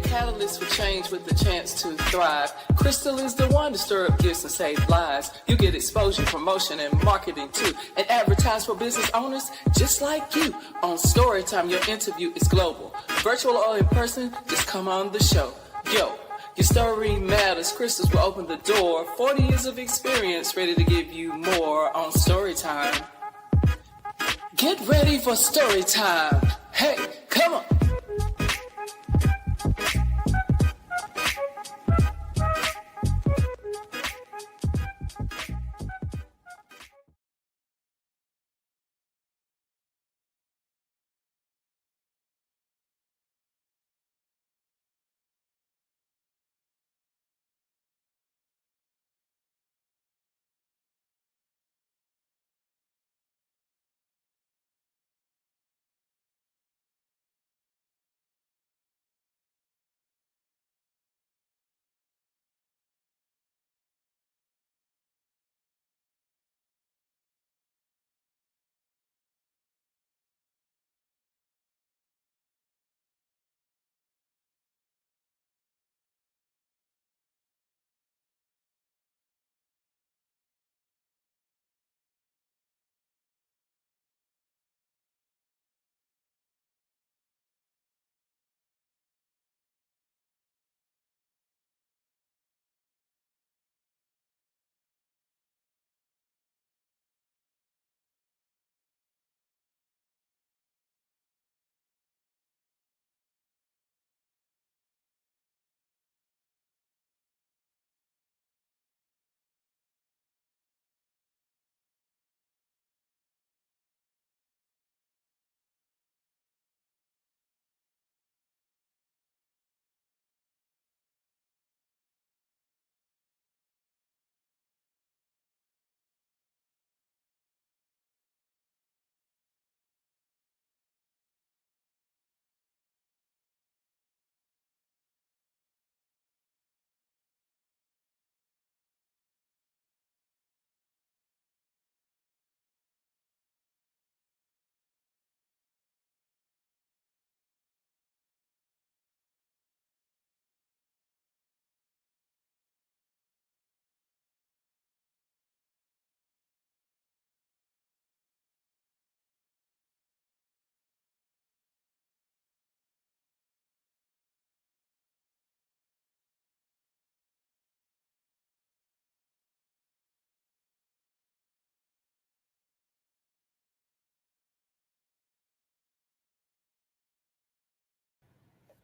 catalyst for change with the chance to thrive. Crystal is the one to stir up gifts and save lives. You get exposure, promotion, and marketing too. And advertise for business owners just like you. On Storytime, your interview is global. Virtual or in person, just come on the show. Yo, your story matters. Crystals will open the door. 40 years of experience, ready to give you more on Storytime. Get ready for Storytime. Hey, come on.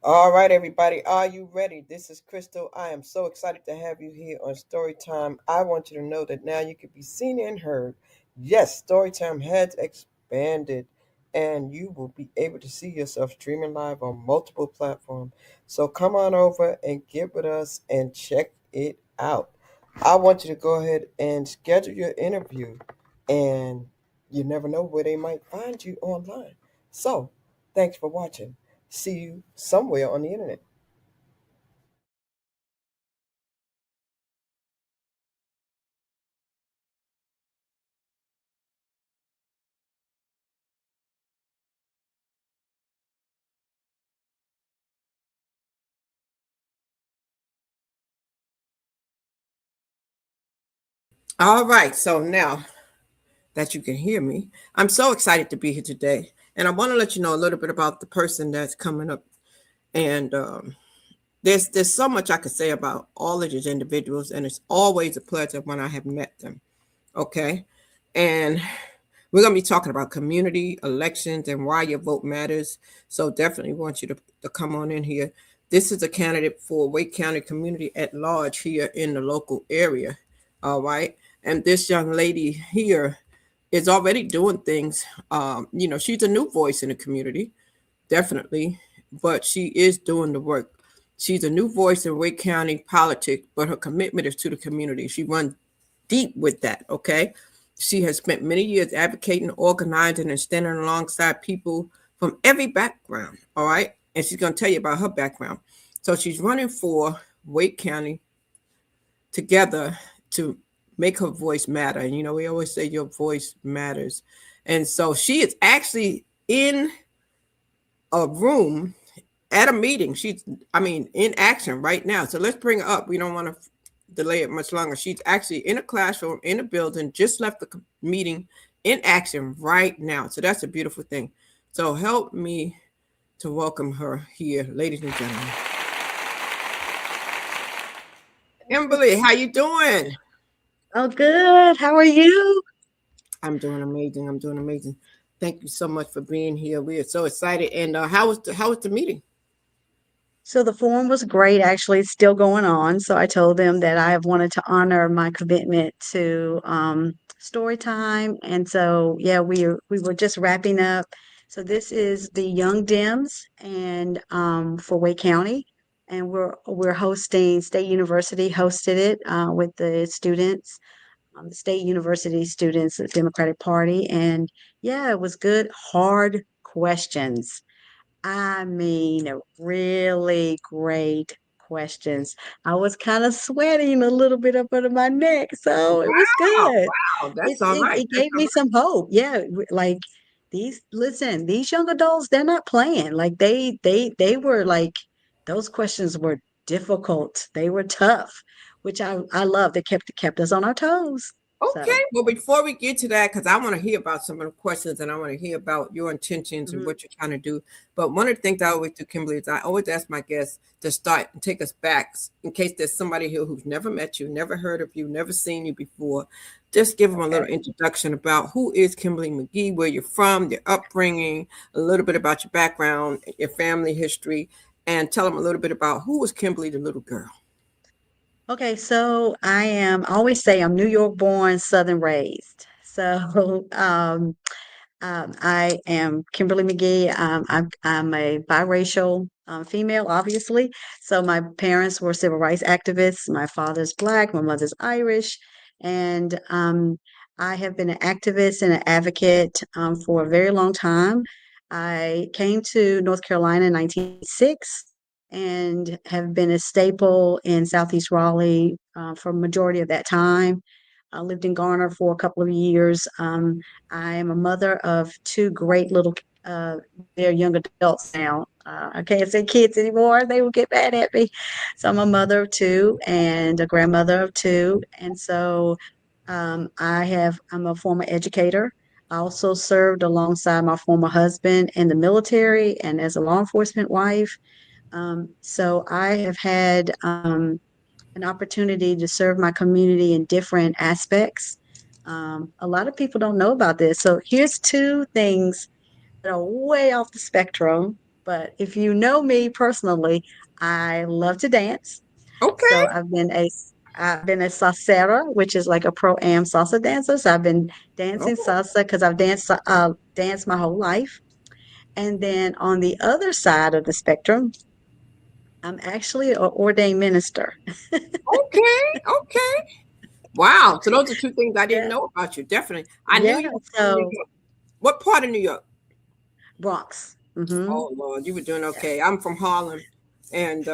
All right, everybody, are you ready? This is Crystal. I am so excited to have you here on Storytime. I want you to know that now you can be seen and heard. Yes, Storytime has expanded, and you will be able to see yourself streaming live on multiple platforms. So come on over and get with us and check it out. I want you to go ahead and schedule your interview, and you never know where they might find you online. So, thanks for watching. See you somewhere on the internet. All right, so now that you can hear me, I'm so excited to be here today. And I want to let you know a little bit about the person that's coming up. And there's so much I could say about all of these individuals, and it's always a pleasure when I have met them. Okay. And we're going to be talking about community elections and why your vote matters. So definitely want you to come on in here. This is a candidate for Wake County community at large here in the local area. All right. And this young lady here is already doing things. She's a new voice in the community, definitely, but she is doing the work. She's a new voice in Wake County politics, but her commitment is to the community. She runs deep with that, okay? She has spent many years advocating, organizing, and standing alongside people from every background, all right? And she's going to tell you about her background. So she's running for Wake County together to make her voice matter. And, we always say your voice matters. And so she is actually in a room at a meeting. She's, I mean, in action right now. So let's bring her up. We don't want to delay it much longer. She's actually in a classroom, in a building, just left the meeting in action right now. So that's a beautiful thing. So help me to welcome her here, ladies and gentlemen. Kimberly, how you doing? Oh, good. How are you? I'm doing amazing. I'm doing amazing. Thank you so much for being here. We are so excited. And how was the meeting? So the forum was great. Actually, it's still going on. So I told them that I have wanted to honor my commitment to story time. And so yeah, we were just wrapping up. So this is the Young Dems and for Wake County. And we're hosting State University hosted it with the students, the State University students, the Democratic Party. And yeah, it was good, hard questions. I mean, really great questions. I was kind of sweating a little bit up under my neck, so it was Wow, good. wow, It that's all it, right. it That's gave all me right. some hope. Yeah, like listen, these young adults, they're not playing. Like they were like those questions were difficult. They were tough, which I love. They kept us on our toes. Okay, So, well, before we get to that, because I want to hear about some of the questions and I want to hear about your intentions and mhm, what you're trying to do. But one of the things I always do, Kimberly, is I always ask my guests to start and take us back in case there's somebody here who's never met you, never heard of you, never seen you before. Just give them a little okay. introduction about who is Kimberly McGhee, where you're from, your upbringing, a little bit about your background, your family history, and tell them a little bit about who was Kimberly, the little girl. Okay, so I always say I'm New York born, Southern raised. So I am Kimberly McGhee. I'm a biracial female, obviously. So my parents were civil rights activists. My father's Black, my mother's Irish. And I have been an activist and an advocate for a very long time. I came to North Carolina in 1906 and have been a staple in Southeast Raleigh for a majority of that time. I lived in Garner for a couple of years. I am a mother of two great little, uh, they're young adults now. I can't say kids anymore. They will get mad at me. So I'm a mother of two and a grandmother of two. And so I'm a former educator. I also served alongside my former husband in the military and as a law enforcement wife. So I have had an opportunity to serve my community in different aspects. A lot of people don't know about this. So here's two things that are way off the spectrum. But if you know me personally, I love to dance. Okay. So I've been a salsera, which is like a pro-am salsa dancer. So I've been dancing Oh, salsa because I've danced my whole life. And then on the other side of the spectrum, I'm actually an ordained minister. okay. Okay. Wow. So those are two things I didn't Yeah. know about you. Definitely. I knew Yeah. you were from New So York. What part of New York? Bronx. Hmm. Oh Lord, you were doing Yeah. okay. I'm from Harlem and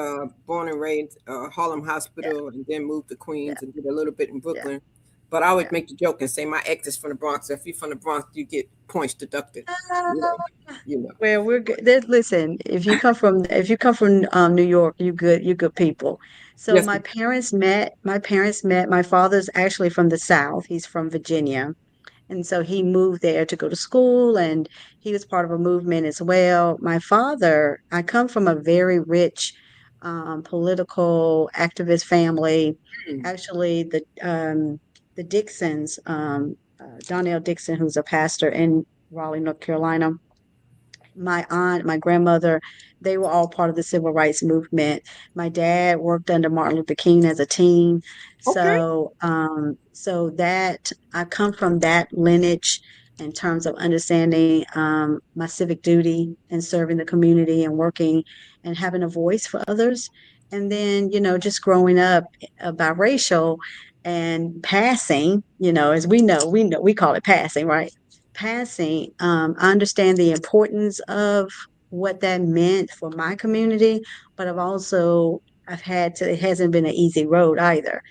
born and raised Harlem Yeah. Hospital and then moved to Yeah. Queens and did a little bit in Yeah. Brooklyn. But I always Yeah. make the joke and say my ex is from the Bronx. So if you're from the Bronx, you get points deducted. You know, you know. Well, we're good. Listen, if you come from New York, you good people. So Yes. my parents met. My father's actually from the South. He's from Virginia. And so he moved there to go to school and he was part of a movement as well. My father, I come from a very rich political activist family. Mm. Actually, the Dixons, Donnell Dixon, who's a pastor in Raleigh, North Carolina, my aunt, my grandmother, they were all part of the civil rights movement. My dad worked under Martin Luther King as a teen. Okay. So that I come from that lineage in terms of understanding my civic duty and serving the community and working and having a voice for others. And then, just growing up biracial and passing, as we know, we call it passing, right? Passing, I understand the importance of what that meant for my community, but it hasn't been an easy road either,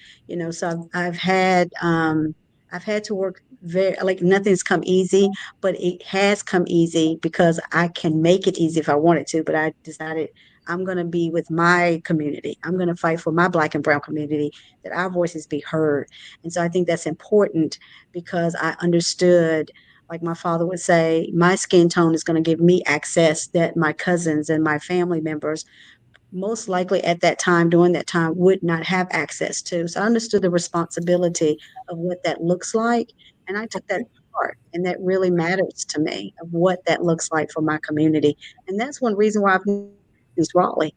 so I've had to work very, like nothing's come easy, but it has come easy because I can make it easy if I wanted to, but I decided I'm going to be with my community. I'm going to fight for my Black and Brown community, that our voices be heard. And so I think that's important because I understood, like my father would say, my skin tone is going to give me access that my cousins and my family members most likely at that time, during that time, would not have access to. So I understood the responsibility of what that looks like. And I took that to heart. And that really matters to me of what that looks like for my community. And that's one reason why I've moved to East Raleigh.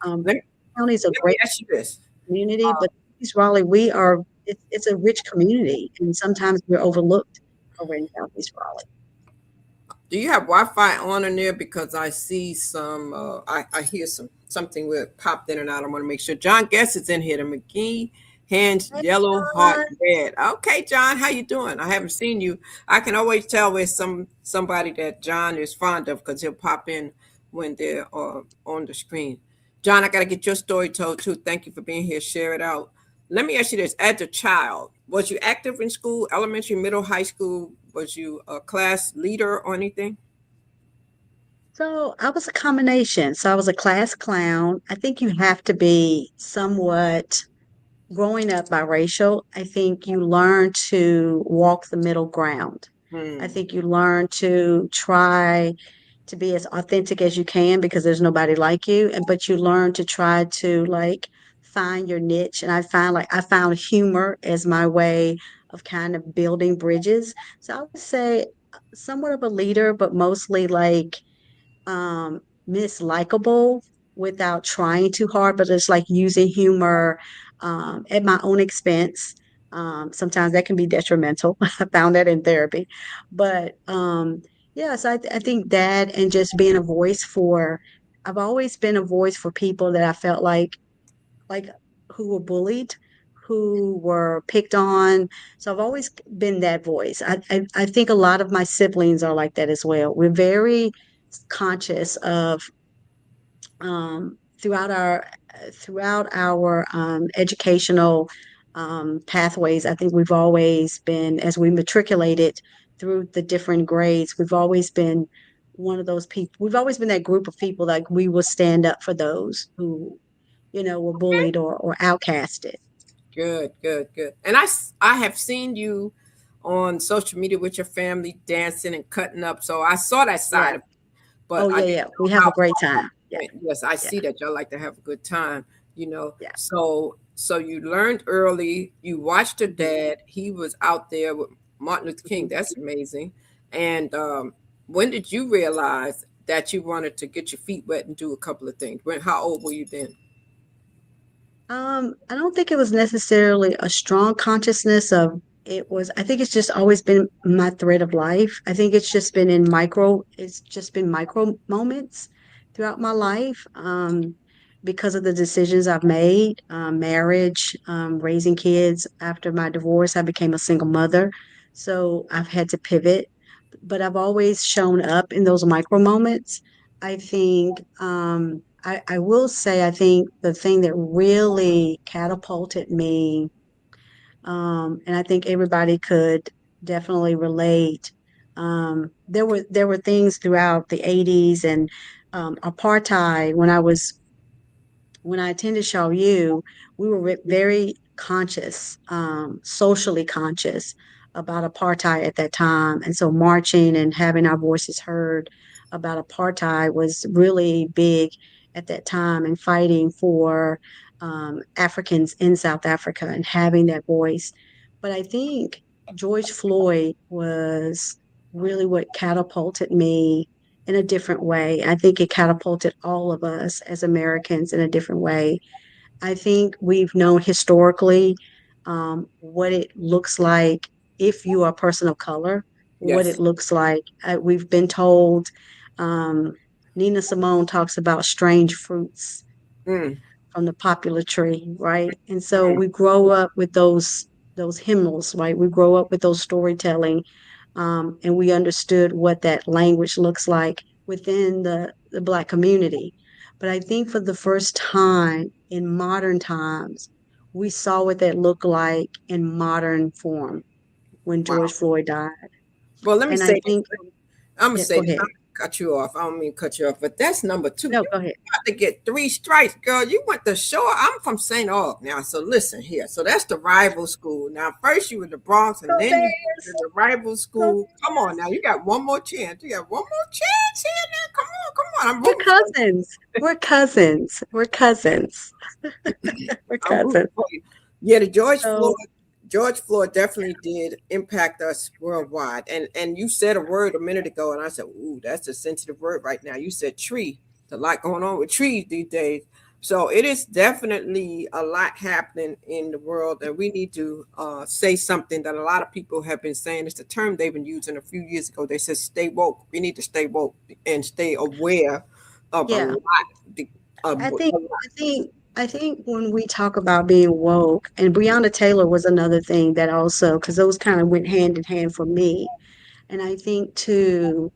Let me, County is a let me great ask you this. community, but East Raleigh, it's a rich community. And sometimes we're overlooked over in Southeast Raleigh. Do you have Wi-Fi on in there? Because I see some, I hear something where it popped in and out. I want to make sure. John Guest is in here. The McGhee hands Hey, yellow, heart John. red. Okay, John, how you doing? I haven't seen you. I can always tell with somebody that John is fond of because he'll pop in when they're on the screen. John, I got to get your story told too. Thank you for being here. Share it out. Let me ask you this: as a child, was you active in school, elementary, middle, high school? Was you a class leader or anything? So I was a combination. So I was a class clown. I think you have to be somewhat growing up biracial. I think you learn to walk the middle ground. I Hmm. think you learn to try to be as authentic as you can because there's nobody like you. And but you learn to try to like find your niche. And I found humor as my way of kind of building bridges. So I would say somewhat of a leader, but mostly like um mislikable without trying too hard, but it's like using humor at my own expense. Sometimes that can be detrimental. I found that in therapy. But yes, I think that, and just being a voice for, I've always been a voice for people that I felt like who were bullied, who were picked on. So I've always been that voice. I think a lot of my siblings are like that as well. We're very conscious of throughout our educational pathways. I think we've always been, as we matriculated through the different grades, we've always been one of those people. We've always been that group of people like we will stand up for those who were bullied or outcasted. Good, good, good. And I have seen you on social media with your family dancing and cutting up. So I saw that side Yeah. of it, but Oh I yeah, didn't yeah. know We have how a great far time. you Yeah, went. Yes, I yeah, see that y'all like to have a good time. yeah. So you learned early, you watched your Mhm. dad, he was out there with Martin Luther King. Mhm. That's amazing. And when did you realize that you wanted to get your feet wet and do a couple of things? How old were you then? I don't think it was necessarily a strong consciousness of it was, I think it's just always been my thread of life. I think it's just been micro moments throughout my life, because of the decisions I've made, marriage, raising kids. After my divorce, I became a single mother. So I've had to pivot, but I've always shown up in those micro moments. I think I will say I think the thing that really catapulted me, and I think everybody could definitely relate. There were things throughout the 80s and apartheid when I attended Shaw U, we were very conscious, socially conscious about apartheid at that time. And so marching and having our voices heard about apartheid was really big at that time, and fighting for Africans in South Africa and having that voice. But I think George Floyd was really what catapulted me in a different way. I think it catapulted all of us as Americans in a different way. I think we've known historically what it looks like if you are a person of color, what it Yes. looks like. We've been told, um, Nina Simone talks about strange fruits Mm, from the popular tree, right? And so we grow up with those hymnals, right? We grow up with those storytelling, and we understood what that language looks like within the Black community. But I think for the first time in modern times, we saw what that looked like in modern form when wow. George Floyd died. Well, let me And I say this. think, I'm gonna yeah, say go this. ahead. cut you off. I don't mean cut you off, but that's number two. No, You go ahead. got to get 3 strikes, girl. You went to shore. I'm from St. Aug now, so listen here. So that's the rival school. Now, first you were the Bronx, and Go then you went to Bears. the rival Go school. Come on now, Bears. you got one more chance. You got one more chance here. Now, come on, come on. I'm We're rooting for you. cousins. We're cousins. We're cousins. We're I'm rooting cousins. for you. Yeah, the So George Floyd definitely did impact us worldwide. And you said a word a minute ago, and I said, "Ooh, that's a sensitive word right now." You said tree. There's a lot going on with trees these days. So it is definitely a lot happening in the world, and we need to say something that a lot of people have been saying. It's the term they've been using a few years ago. They said, "Stay woke." We need to stay woke and stay aware of a yeah, lot. I A think lot. I think when we talk about being woke, and Breonna Taylor was another thing that also, because those kind of went hand in hand for me. And I think too,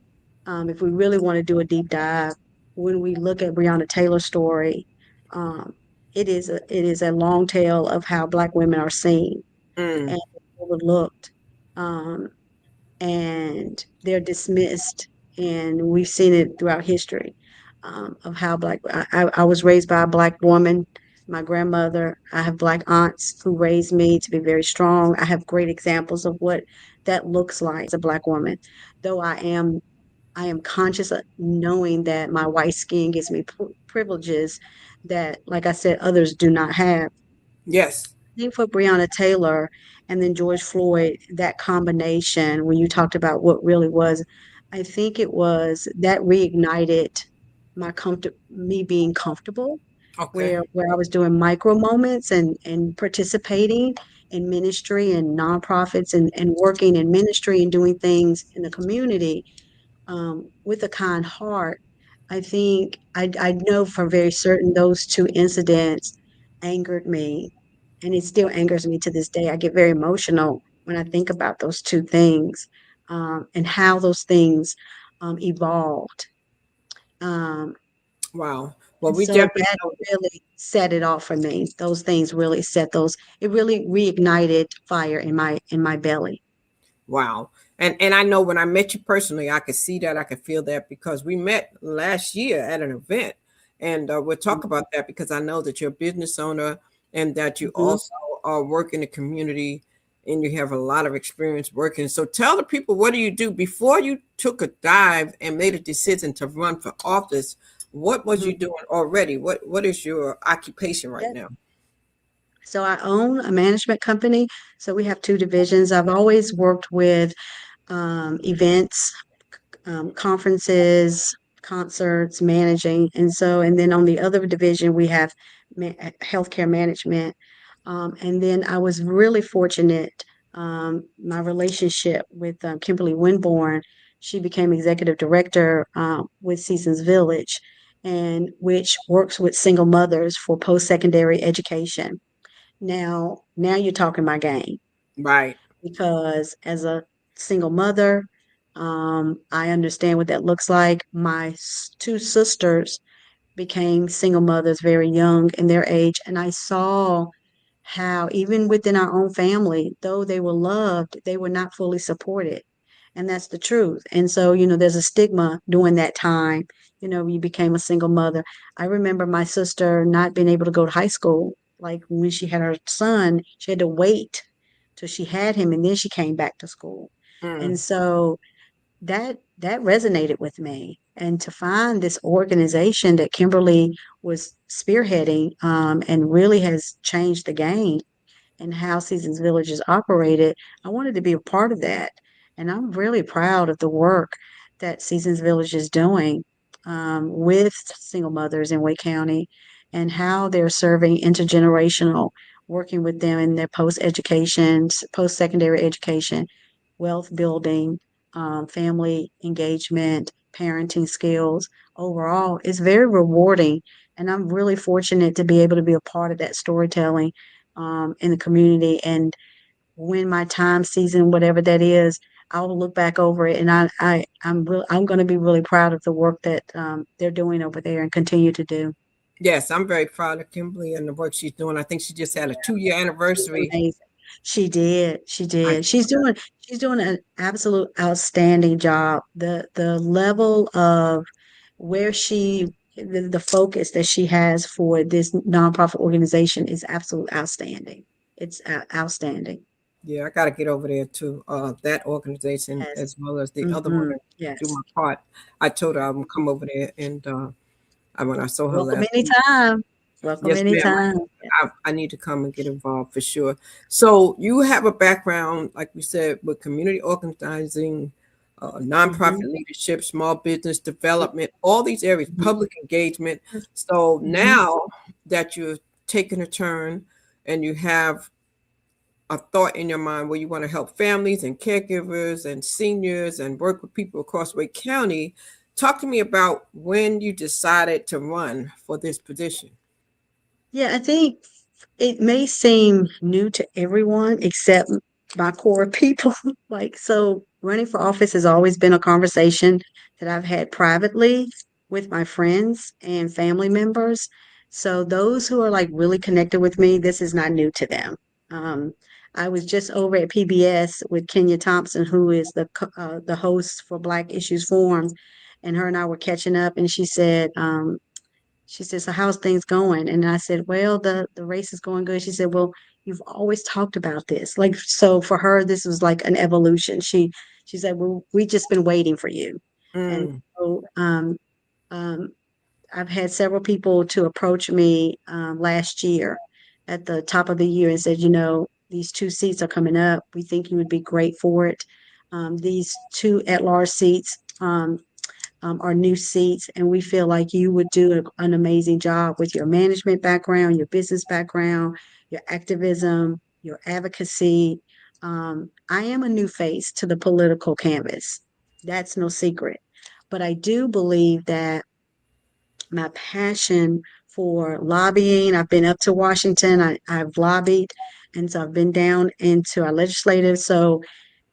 if we really want to do a deep dive, when we look at Breonna Taylor's story, um, it is a long tale of how Black women are seen Mm, and overlooked. Um, and they're dismissed. And we've seen it throughout history, of how I was raised by a Black woman, my grandmother. I have Black aunts who raised me to be very strong. I have great examples of what that looks like as a Black woman, though I am conscious of knowing that my white skin gives me privileges that, like I said, others do not have. yes. Think for Breonna Taylor and then George Floyd, that combination, when you talked about what really was, I think it was that reignited me being comfortable, Okay. where I was doing micro moments and participating in ministry and nonprofits and working in ministry and doing things in the community, with a kind heart. I think I know for very certain those two incidents angered me, and it still angers me to this day. I get very emotional when I think about those two things, and how those things evolved. Um, Wow. Well, and we so definitely that know. really set it off for me. Those things really it really reignited fire in my belly. Wow. And I know when I met you personally, I could see that, I could feel that because we met last year at an event. And we'll talk about that because I know that you're a business owner and that you Mhm. also work in the community and you have a lot of experience working. So tell the people, what do you do before you took a dive and made a decision to run for office? What was Mhm. you doing already? What is your occupation right now? So I own a management company. So we have two divisions. I've always worked with events, conferences, concerts, managing. And then on the other division, we have healthcare management. And then I was really fortunate. My relationship with Kimberly Winborn, she became executive director with Seasons Village, and which works with single mothers for post-secondary education. Now you're talking my game, Right. because as a single mother, I understand what that looks like. My two sisters became single mothers very young in their age, and I saw how even within our own family, though they were loved, they were not fully supported. And that's the truth. And so, there's a stigma during that time. You became a single mother. I remember my sister not being able to go to high school. Like when she had her son, she had to wait till she had him, and then she came back to school. Mm. And so that resonated with me. And to find this organization that Kimberly was spearheading, and really has changed the game and how Seasons Village is operated, I wanted to be a part of that. And I'm really proud of the work that Seasons Village is doing, with single mothers in Wake County, and how they're serving intergenerational, working with them in their post-education, post-secondary education, wealth building, family engagement, parenting skills. Overall, it's very rewarding. And I'm really fortunate to be able to be a part of that storytelling, in the community. And when my time season, whatever that is, I will look back over it, and I'm going to be really proud of the work that they're doing over there and continue to do. Yes, I'm very proud of Kimberly and the work she's doing. I think she just had a 2-year She's anniversary. amazing. She did. She I did. saw that. She's doing an absolute outstanding job. The level of where the focus that she has for this nonprofit organization is absolutely outstanding. It's outstanding. Yeah, I got to get over there to that organization Yes. as well as the other one Hmm. and do Yes. my part. I told her I would come over there, and when I saw her Welcome last week, anytime. Welcome yes, ma'am, anytime. I need to come and get involved for sure. So you have a background, like we said, with community organizing, nonprofit Hmm. leadership, small business development, all these areas, public engagement. So Hmm. now that you've taken a turn and you have a thought in your mind where you want to help families and caregivers and seniors and work with people across Wake County, talk to me about when you decided to run for this position. Yeah, I think it may seem new to everyone except my core people. Like, so running for office has always been a conversation that I've had privately with my friends and family members. So those who are like really connected with me, this is not new to them. Um, I was just over at PBS with Kenya Thompson, who is the host for Black Issues Forum, and her and I were catching up, and she said, "So how's things going?" And I said, "Well, the race is going good." She said, "Well, you've always talked about this." Like, so for her, this was like an evolution. She said, "Well, we just been waiting for you." And Mm, so um, I've had several people to approach me last year at the top of the year and said, these two seats are coming up. We think you would be great for it. These two at-large seats are new seats, and we feel like you would do an amazing job with your management background, your business background, your activism, your advocacy. I am a new face to the political canvas. That's no secret. But I do believe that my passion for lobbying, I've been up to Washington, I've lobbied, and so I've been down into our legislative. So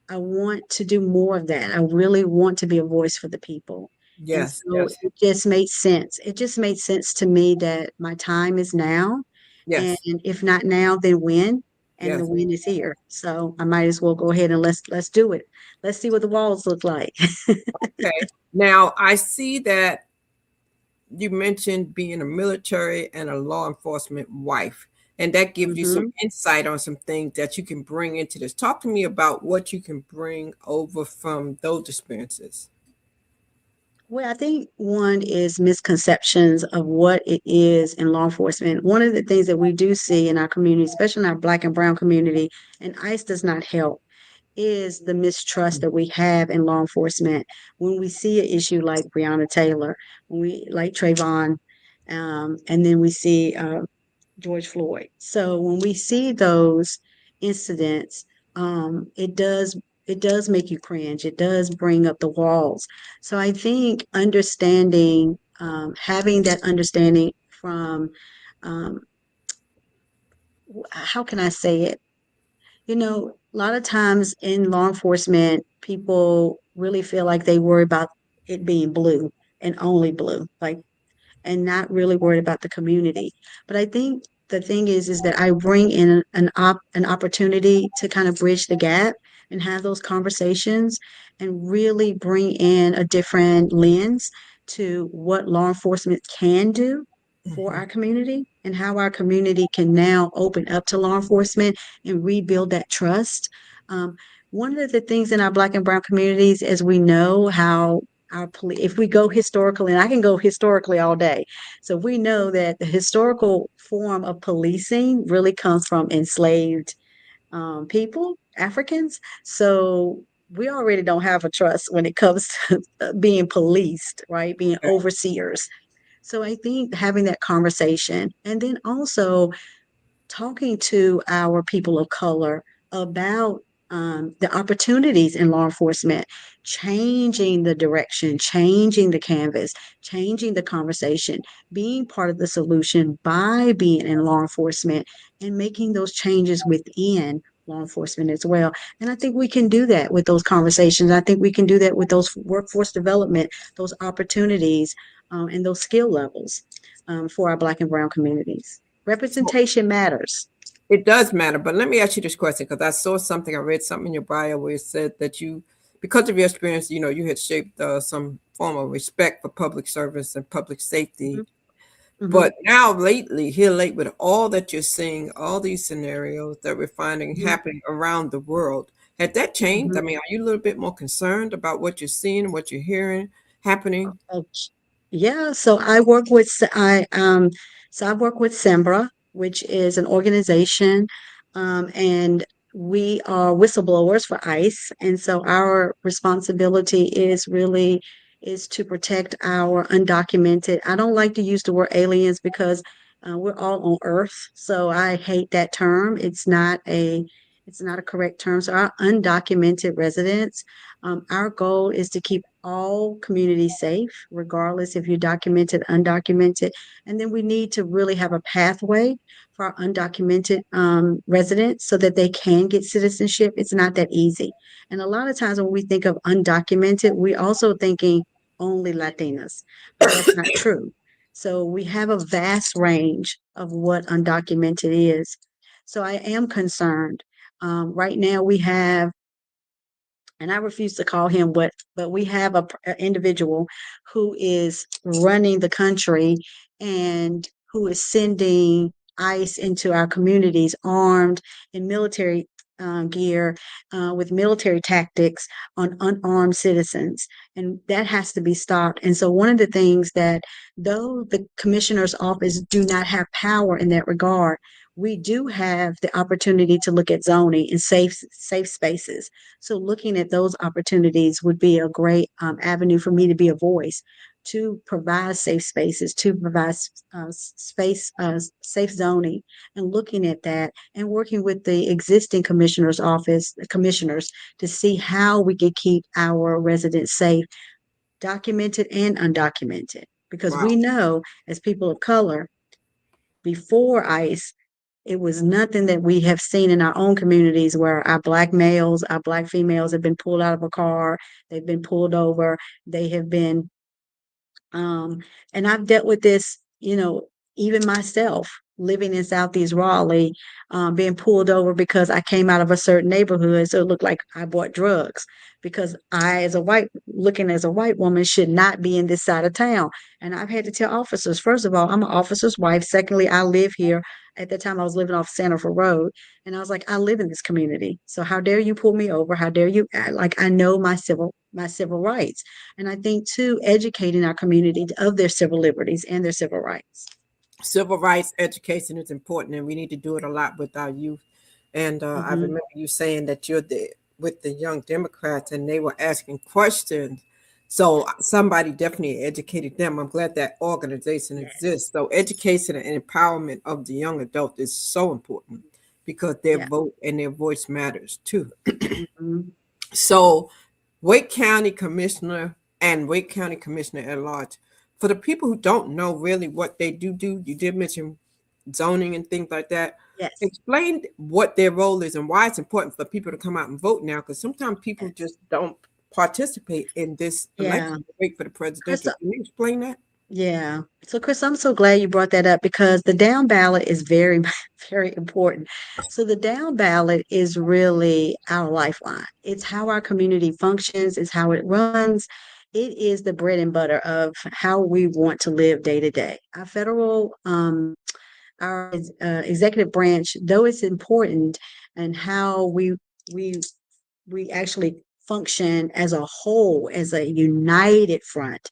I want to do more of that. I really want to be a voice for the people. And yes, so yes, it just made sense. It just made sense to me that my time is now. And yes, if not now, then when? And the yes. win is here. So I might as well go ahead and let's do it. Let's see what the walls look like. Okay. Now I see that you mentioned being a military and a law enforcement wife, and that gives you some Hmm. insight on some things that you can bring into this. Talk to me about what you can bring over from those experiences. Well, I think one is misconceptions of what it is in law enforcement. One of the things that we do see in our community, especially in our Black and Brown community, and ICE does not help, is the mistrust that we have in law enforcement when we see an issue like Breonna Taylor, when we like Trayvon, and then we see George Floyd. So when we see those incidents, it does make you cringe. It does bring up the walls. So I think understanding, having that understanding from, um, how can I say it? A lot of times in law enforcement, people really feel like they worry about it being blue and only blue. Like, and not really worried about the community. But I think the thing is that I bring in an opportunity to kind of bridge the gap and have those conversations and really bring in a different lens to what law enforcement can do for Mhm. our community and how our community can now open up to law enforcement and rebuild that trust. Um, One of the things in our Black and Brown communities is we know how our police, if we go historically, and I can go historically all day. So we know that the historical form of policing really comes from enslaved people, Africans. So we already don't have a trust when it comes to being policed, right? Being Okay. overseers. So I think having that conversation and then also talking to our people of color about the opportunities in law enforcement, changing the direction, changing the canvas, changing the conversation, being part of the solution by being in law enforcement and making those changes within law enforcement as well. And I think we can do that with those conversations. I think we can do that with those workforce development, those opportunities, and those skill levels for our Black and Brown communities. So, Representation matters. It does matter, but let me ask you this question because I saw something, I read something in your bio where it said that you, because of your experience, you had shaped some form of respect for public service and public safety. Hmm. But now, lately, here late, with all that you're seeing, all these scenarios that we're finding Hmm. happening around the world, had that changed? Hmm. I mean, are you a little bit more concerned about what you're seeing, what you're hearing happening? Oh, yeah, so I work with I work with Sembra, which is an organization, and we are whistleblowers for ICE, and so our responsibility is to protect our undocumented. I don't like to use the word aliens because we're all on Earth, so I hate that term. It's not a correct term. So our undocumented residents, our goal is to keep all communities safe, regardless if you're documented, undocumented. And then we need to really have a pathway for our undocumented residents so that they can get citizenship. It's not that easy. And a lot of times when we think of undocumented, we also thinking only Latinas, but that's not true. So we have a vast range of what undocumented is. So I am concerned. Right now we have, and I refuse to call him what, but we have an individual who is running the country and who is sending ICE into our communities armed in military gear with military tactics on unarmed citizens. And that has to be stopped. And so, one of the things that, though the commissioner's office do not have power in that regard, we do have the opportunity to look at zoning and safe spaces. So looking at those opportunities would be a great avenue for me to be a voice, to provide safe spaces, to provide safe zoning, and looking at that and working with the existing commissioner's office, the commissioners, to see how we can keep our residents safe, documented and undocumented. Because Wow. we know as people of color, before ICE, it was nothing that we have seen in our own communities where our black males, our black females have been pulled out of a car, they've been pulled over, they have been and I've dealt with this, even myself living in Southeast Raleigh, being pulled over because I came out of a certain neighborhood. So it looked like I bought drugs because I, looking as a white woman, should not be in this side of town. And I've had to tell officers, first of all, I'm an officer's wife. Secondly, I live here. At the time, I was living off Sanford Road. And I was like, I live in this community. So how dare you pull me over? How dare you? Like, I know my civil rights. And I think too, educating our community of their civil liberties and their civil rights. Civil rights education is important, and we need to do it a lot with our youth. And I Hmm. remember you saying that you're with the young Democrats, and they were asking questions. So somebody definitely educated them. I'm glad that organization Yes. exists. So education and empowerment of the young adult is so important because their Yeah. vote and their voice matters too. Hmm. So, Wake County Commissioner and Wake County Commissioner at large, for the people who don't know really what they do, you did mention zoning and things like that. Yes. Explain what their role is and why it's important for people to come out and vote now, because sometimes people Yes. just don't participate in this Yeah. election to wait for the presidential. Krista, Can you explain that? yeah. So, Chris, I'm so glad you brought that up because the down ballot is very, very important. So, the down ballot is really our lifeline. It's how our community functions, it's how it runs. It is the bread and butter of how we want to live day to day. Our executive branch, though it's important, and how we we actually function as a whole, as a united front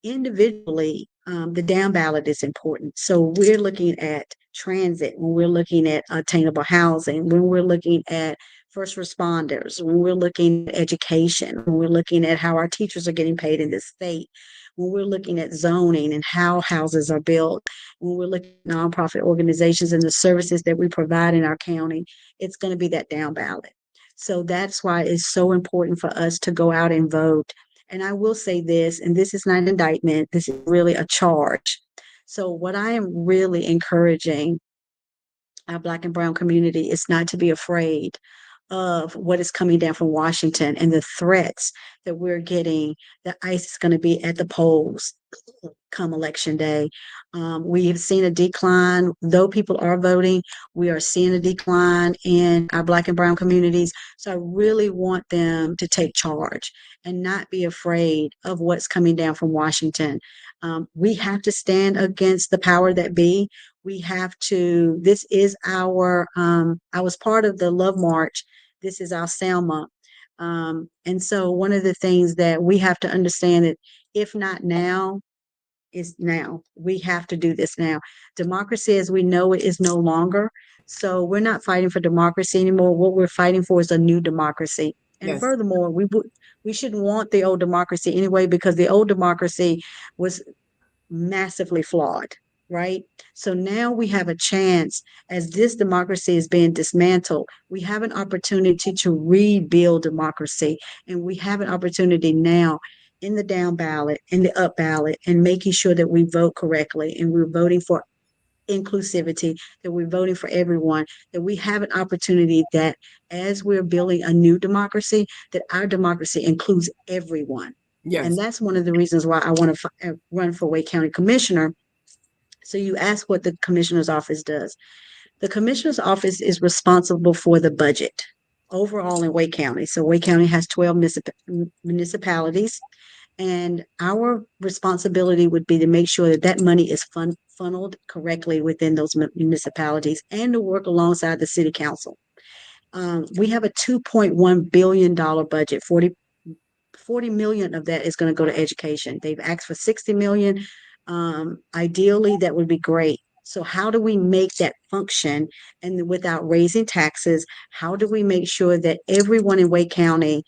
individually, the down ballot is important. So we're looking at transit, when we're looking at attainable housing, when we're looking at first responders, when we're looking at education, when we're looking at how our teachers are getting paid in this state, when we're looking at zoning and how houses are built, when we're looking at nonprofit organizations and the services that we provide in our county, it's going to be that down ballot. So that's why it's so important for us to go out and vote. And I will say this, and this is not an indictment, this is really a charge. So, what I am really encouraging our Black and Brown community is not to be afraid of what is coming down from Washington and the threats that we're getting, that ICE is going to be at the polls come election day. We have seen a decline, though people are voting, we are seeing a decline in our Black and Brown communities. So I really want them to take charge and not be afraid of what's coming down from Washington. We have to stand against the power that be. We have to, this is our, I was part of the Love March. This is our Selma. And so one of the things that we have to understand that if not now, is now. We have to do this now. Democracy as we know it is no longer. So we're not fighting for democracy anymore. What we're fighting for is a new democracy. And Yes. furthermore, we shouldn't want the old democracy anyway, because the old democracy was massively flawed, right? So now we have a chance, as this democracy is being dismantled, we have an opportunity to rebuild democracy. And we have an opportunity now in the down ballot, in the up ballot, and making sure that we vote correctly and we're voting for inclusivity, that we're voting for everyone, that we have an opportunity that as we're building a new democracy, that our democracy includes everyone. And Yes. that's one of the reasons why I want to run for Wake County Commissioner. So you ask what the commissioner's office does. The commissioner's office is responsible for the budget overall in Wake County. So Wake County has 12 municipalities, and our responsibility would be to make sure that that money is funneled correctly within those municipalities and to work alongside the city council. We have a $2.1 billion budget. 40 million of that is going to go to education. They've asked for 60 million. Ideally, that would be great. So how do we make that function, and without raising taxes? How do we make sure that everyone in Wake County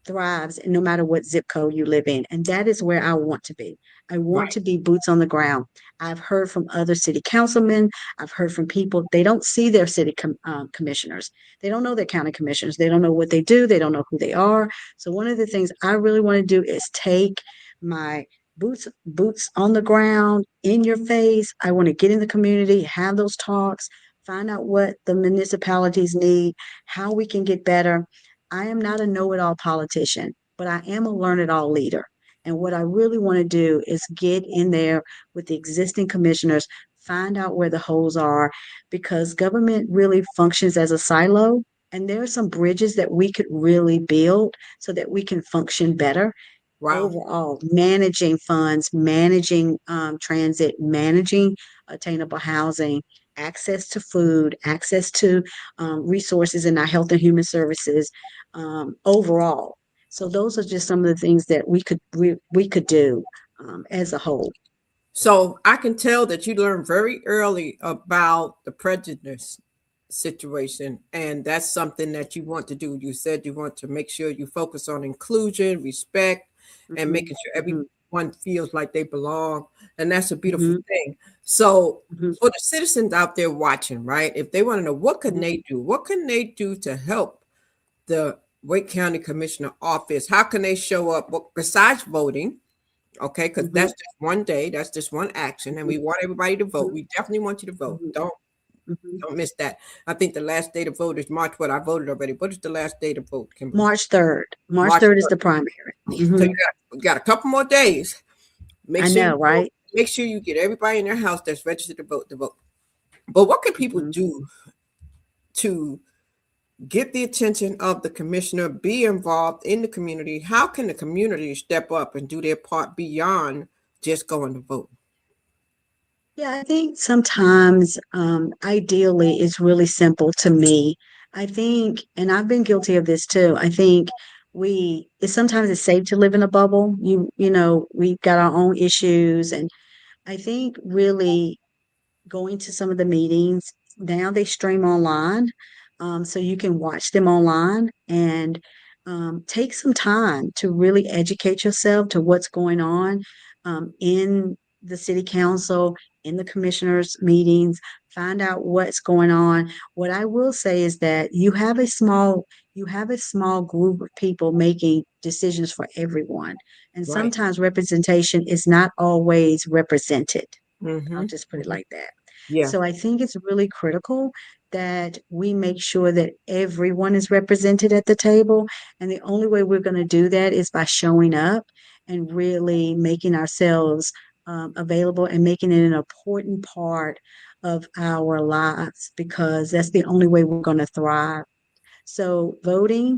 thrives no matter what zip code you live in? And that is where I want to be. I want Right. to be boots on the ground. I've heard from other city councilmen. I've heard from people, they don't see their city commissioners. They don't know their county commissioners. They don't know what they do. They don't know who they are. So one of the things I really want to do is take my boots on the ground, in your face. I want to get in the community, have those talks, find out what the municipalities need, how we can get better. I am not a know-it-all politician, but I am a learn-it-all leader. And what I really want to do is get in there with the existing commissioners, find out where the holes are, because government really functions as a silo. And there are some bridges that we could really build so that we can function better Wow. overall, managing funds, managing transit, managing attainable housing, access to food, access to resources in our health and human services overall. So those are just some of the things that we could do as a whole. So I can tell that you learned very early about the prejudice situation, and that's something that you want to do. You said you want to make sure you focus on inclusion, respect, and Mhm, making sure mhm, everyone feels like they belong, and that's a beautiful mhm, thing. So mhm, for the citizens out there watching, right, if they want to know what can mhm, they do, what can they do to help the Wake County Commissioner office? How can they show up? Well, besides voting, okay, because mhm, that's just one day, that's just one action, and mhm, we want everybody to vote. mhm, We definitely want you to vote. mhm, mhm. Don't miss that. I think the last day to vote is March. What, I voted already. What is the last day to vote, Kimberly? March 3rd. March March 3rd is 3rd. the primary. So Hmm. you got a couple more days. Make I sure you know, vote. right? Make sure you get everybody in their house that's registered to vote to vote. But what can people Mhm. do to get the attention of the commissioner, be involved in the community? How can the community step up and do their part beyond just going to vote? Yeah, I think sometimes, ideally, it's really simple to me. I think, and I've been guilty of this too. I think sometimes it's safe to live in a bubble. We've got our own issues. And I think really going to some of the meetings. Now they stream online, so you can watch them online and take some time to really educate yourself to what's going on in the city council, in the commissioners' meetings. Find out what's going on. What I will say is that you have a small group of people making decisions for everyone, and Right. sometimes representation is not always represented. I'll Mm-hmm. just put it Mm-hmm. like that. Yeah. So I think it's really critical that we make sure that everyone is represented at the table. And the only way we're going to do that is by showing up and really making ourselves available and making it an important part of our lives, because that's the only way we're going to thrive. So voting,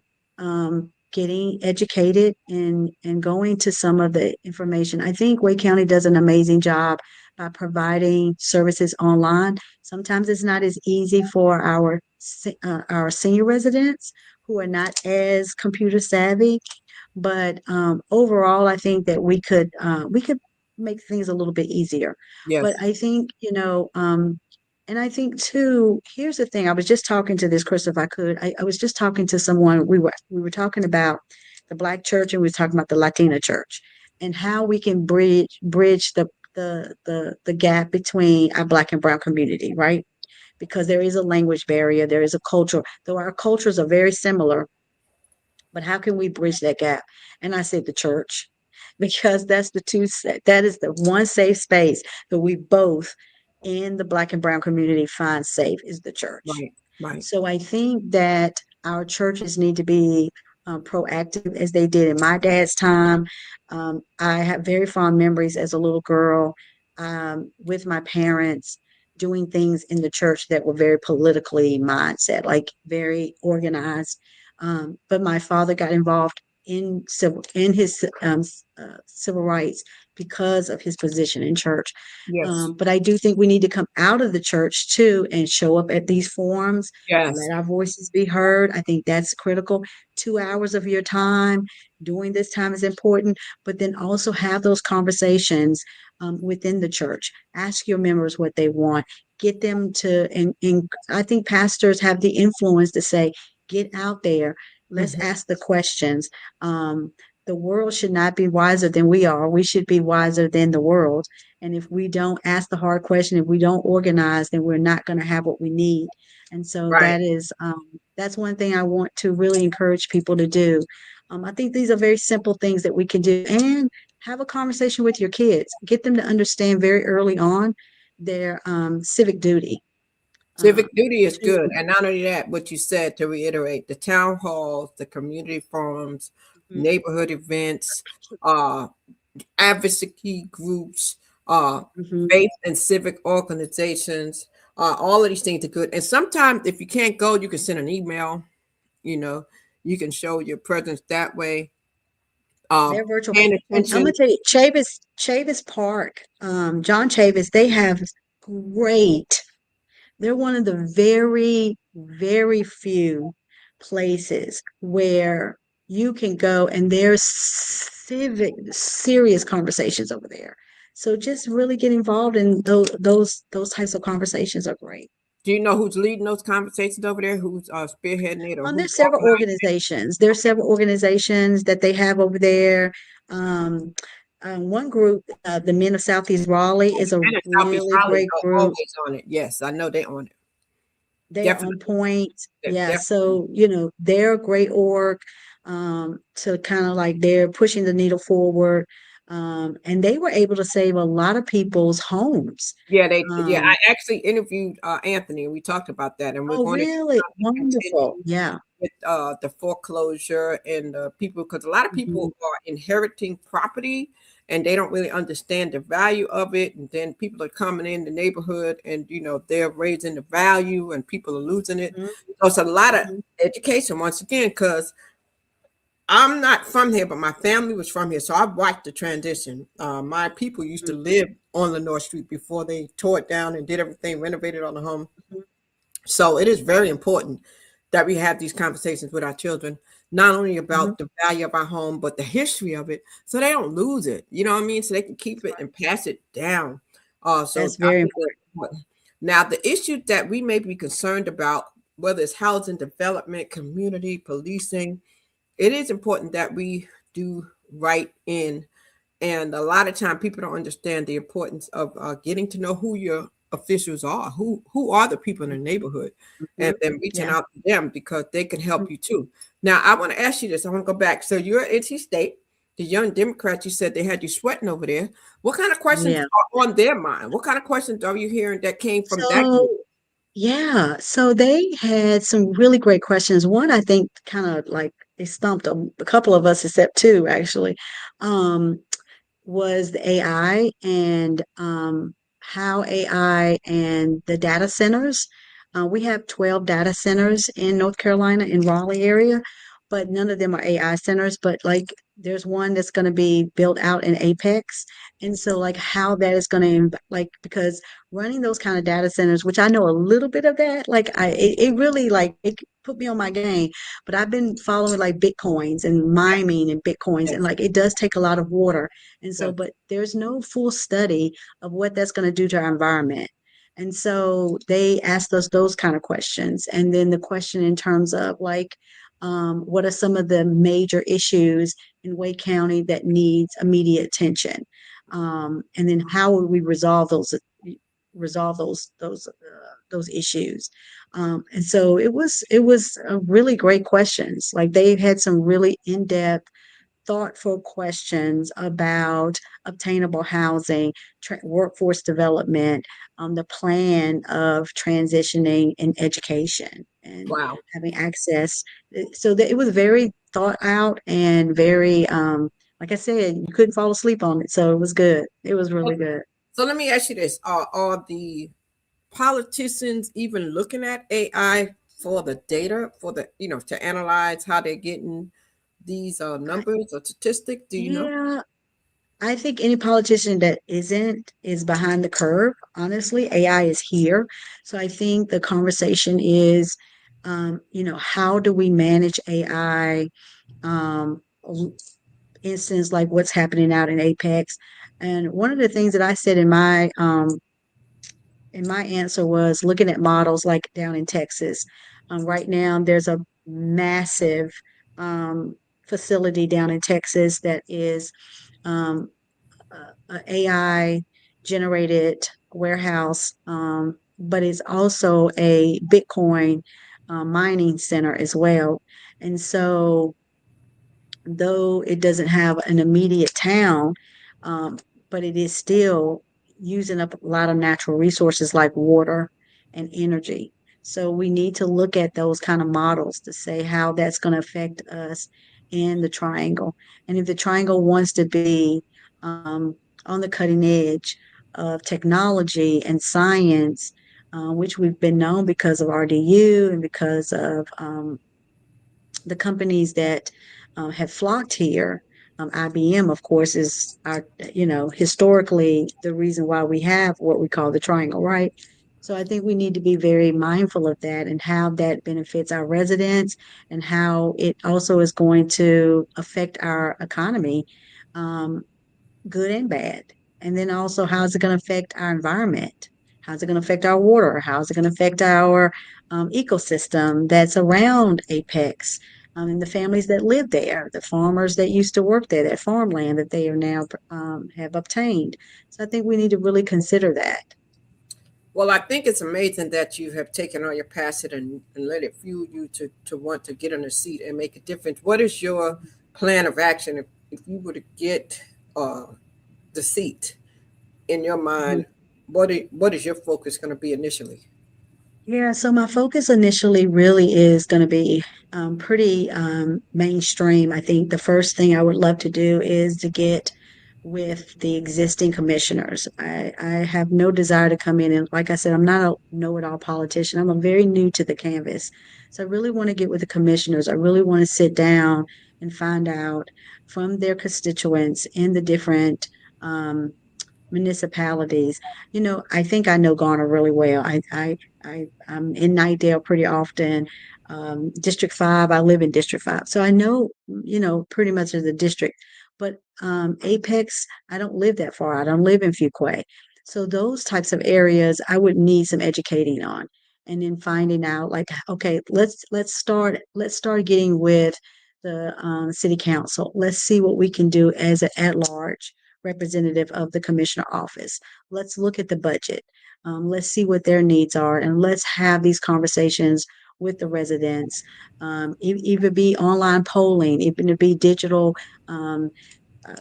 getting educated, and going to some of the information. I think Wake County does an amazing job by providing services online. Sometimes it's not as easy for our senior residents who are not as computer savvy, but overall, I think that we could make things a little bit easier. But Yes. I think, and I think too, here's the thing. I was just talking to this, Chris, if I could. I was just talking to someone. We were talking about the Black church, and we were talking about the Latina church, and how we can bridge the gap between our Black and Brown community, right? Because there is a language barrier, there is a culture, though our cultures are very similar, but how can we bridge that gap? And I said the church, because that is the one safe space that we both in the Black and Brown community find safe, is the church. Right. Right. So I think that our churches need to be proactive as they did in my dad's time. I have very fond memories as a little girl, with my parents doing things in the church that were very politically mindset, like very organized. But my father got involved in his civil rights because of his position in church. Yes. But I do think we need to come out of the church too and show up at these forums and Yes. let our voices be heard. I think that's critical. 2 hours of your time during this time is important, but then also have those conversations within the church. Ask your members what they want. Get them to, and I think pastors have the influence to say, get out there. Let's Mhm. ask the questions. The world should not be wiser than we are. We should be wiser than the world. And if we don't ask the hard question, if we don't organize, then we're not going to have what we need. And so Right. that's one thing I want to really encourage people to do. I think these are very simple things that we can do, and have a conversation with your kids. Get them to understand very early on their civic duty. Civic duty is To good. And not only that, what you said, to reiterate, the town halls, the community forums, Mhm, neighborhood events, uh, advocacy groups, uh, mhm. faith and civic organizations, all of these things are good. And sometimes if you can't go, you can send an email, you know, you can show your presence that way. They're virtual. Paying And I'm attention. gonna tell you, Chavis Park, John Chavis, they have great, they're one of the very, very few places where you can go and there's serious conversations over there. So just really get involved in those types of conversations are great. Do you know who's leading those conversations over there? Who's spearheading it or who's There's several organizing it? organizations. There's several organizations that they have over there. Um, one group, the Men of Southeast Raleigh, Oh, is the a men in Southeast really Raleigh great are group. always on it. Yes, I know they're on it. They are on Definitely. point. They're Yeah, definitely. so they're a great org, to kind of like they're pushing the needle forward. And they were able to save a lot of people's homes. Yeah, Um, I actually interviewed Anthony and we talked about that and we're oh, going to really? Wonderful. continue Yeah. with the foreclosure and people because a lot of Mhm, people are inheriting property and they don't really understand the value of it, and then people are coming in the neighborhood and they're raising the value and people are losing it. mhm, So it's a lot of mhm, education once again, because I'm not from here, but my family was from here, so I watched the transition. My people used to mhm, live on Lenore Street before they tore it down and did everything, renovated on the home. mhm, So it is very important that we have these conversations with our children, not only mhm. about the value of our home, but the history of it, so they don't lose it. You know what I mean? So they can keep That's it right. and pass it down. That's So I very think that's important. important. Now, the issues that we may be concerned about, whether it's housing development, community policing, it is important that we do right in. And a lot of time people don't understand the importance of getting to know who your officials are, who are the people in the neighborhood, and Mhm. then reaching Yeah. out to them because they can Mhm. help you too. Now, I want to ask you this. I want to go back. So you're at NC State, the Young Democrats, you said they had you sweating over there. What kind of questions Yeah. are on their mind? What kind of questions are you hearing that came from that So group? Yeah, so they had some really great questions. One, I think, kind of like they stumped a couple of us, except two, actually. Um, was the AI and how AI and the data centers. We have 12 data centers in North Carolina in Raleigh area, but none of them are AI centers. But like there's one that's going to be built out in Apex. And so like how that is going to like because running those kind of data centers, which I know a little bit of that, like it really like it put me on my game. But I've been following like Bitcoins and mining and Bitcoins, and Yes, like it does take a lot of water. And so, yes. but there's no full study of what that's going to do to our environment. And so they asked us those kind of questions. And then the question in terms of like, what are some of the major issues in Wake County that needs immediate attention? And then how would we resolve those issues? And so it was a really great questions. Like they had some really in-depth thoughtful questions about obtainable housing, workforce development, the plan of transitioning in education and Wow. having access. So that it was very thought out and very, like I said, you couldn't fall asleep on it. So it was good. It was really So, good. so let me ask you this: are the politicians even looking at AI for the data, for the to analyze how they're getting these I, numbers or statistics? Do you know? yeah, I think any politician that isn't is behind the curve. Honestly, AI is here. So I think the conversation is, how do we manage AI? Um, instance like what's happening out in Apex. And one of the things that I said in my answer was looking at models like down in Texas. Right now, there's a massive um, facility down in Texas that is um, a AI generated warehouse, but it's also a Bitcoin mining center as well. And so, though it doesn't have an immediate town, um, but it is still using up a lot of natural resources like water and energy. So we need to look at those kind of models to say how that's going to affect us in the triangle. And if the triangle wants to be on the cutting edge of technology and science, which we've been known because of RDU and because of the companies that have flocked here. IBM, of course, is historically the reason why we have what we call the triangle, right? So I think we need to be very mindful of that and how that benefits our residents and how it also is going to affect our economy. Um, Good and bad. And then also, how's it going to affect our environment? How's it going to affect our water? How's it going to affect our ecosystem that's around Apex? And the families that live there, the farmers that used to work there, that farmland that they are now have obtained. So I think we need to really consider that. Well, I think it's amazing that you have taken all your passion and let it fuel you to want to get on a seat and make a difference. What is your plan of action if you were to get uh, the seat in your Mhm. mind? What is your focus going to be initially? Yeah, so my focus initially really is going to be pretty mainstream. I think the first thing I would love to do is to get with the existing commissioners. I have no desire to come in and, like I said, I'm not a know-it-all politician. I'm a very new to the canvas. So I really want to get with the commissioners. I really want to sit down and find out from their constituents in the different um, municipalities. I think I know Garner really well. I'm in Nightdale pretty often. District 5, I live in District 5. So I know, pretty much of the district. But Apex, I don't live that far. I don't live in Fuquay. So those types of areas I would need some educating on. And then finding out like, okay, let's start getting with the city council. Let's see what we can do as an at-large representative of the commissioner office. Let's look at the budget. Let's see what their needs are, and let's have these conversations with the residents. Either be online polling, even to be digital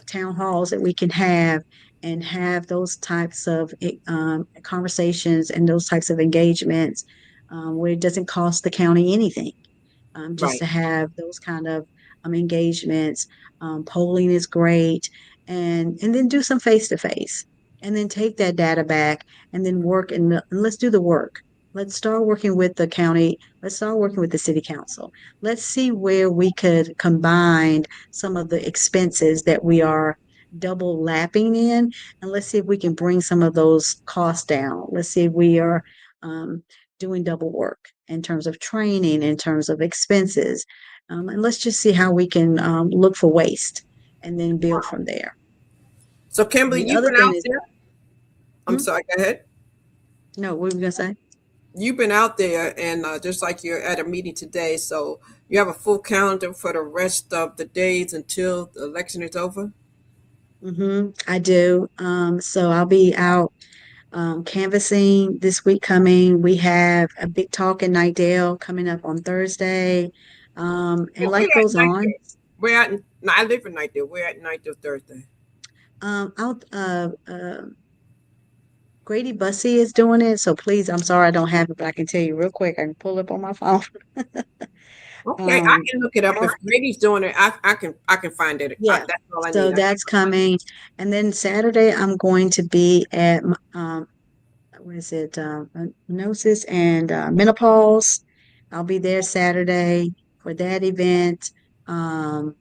town halls that we can have and have those types of conversations and those types of engagements where it doesn't cost the county anything, just Right. to have those kind of engagements. Polling is great, and then do some face to face, and then take that data back, and then work and let's do the work. Let's start working with the county. Let's start working with the city council. Let's see where we could combine some of the expenses that we are double lapping in, and let's see if we can bring some of those costs down. Let's see if we are um, doing double work in terms of training, in terms of expenses. And let's just see how we can look for waste and then build from there. So, Kimberly, The you've other been thing out is, there. I'm hmm? sorry, go ahead. No, what were we going to say? You've been out there, and just like you're at a meeting today, so you have a full calendar for the rest of the days until the election is over. I do. So I'll be out canvassing this week coming. We have a big talk in Nightdale coming up on Thursday. And Well, we're life at goes night on. there. We're at. No, I live in night there. We're at night till Thursday. Out Grady Bussey is doing it. So please, I'm sorry I don't have it, but I can tell you real quick. I can pull up on my phone. Okay, I Um, can look it up. If Brady's doing it, I can find it. yeah. That's all I So need. that's coming. And then Saturday, I'm going to be at, what is it? Gnosis and Menopause. I'll be there Saturday for that event. Um,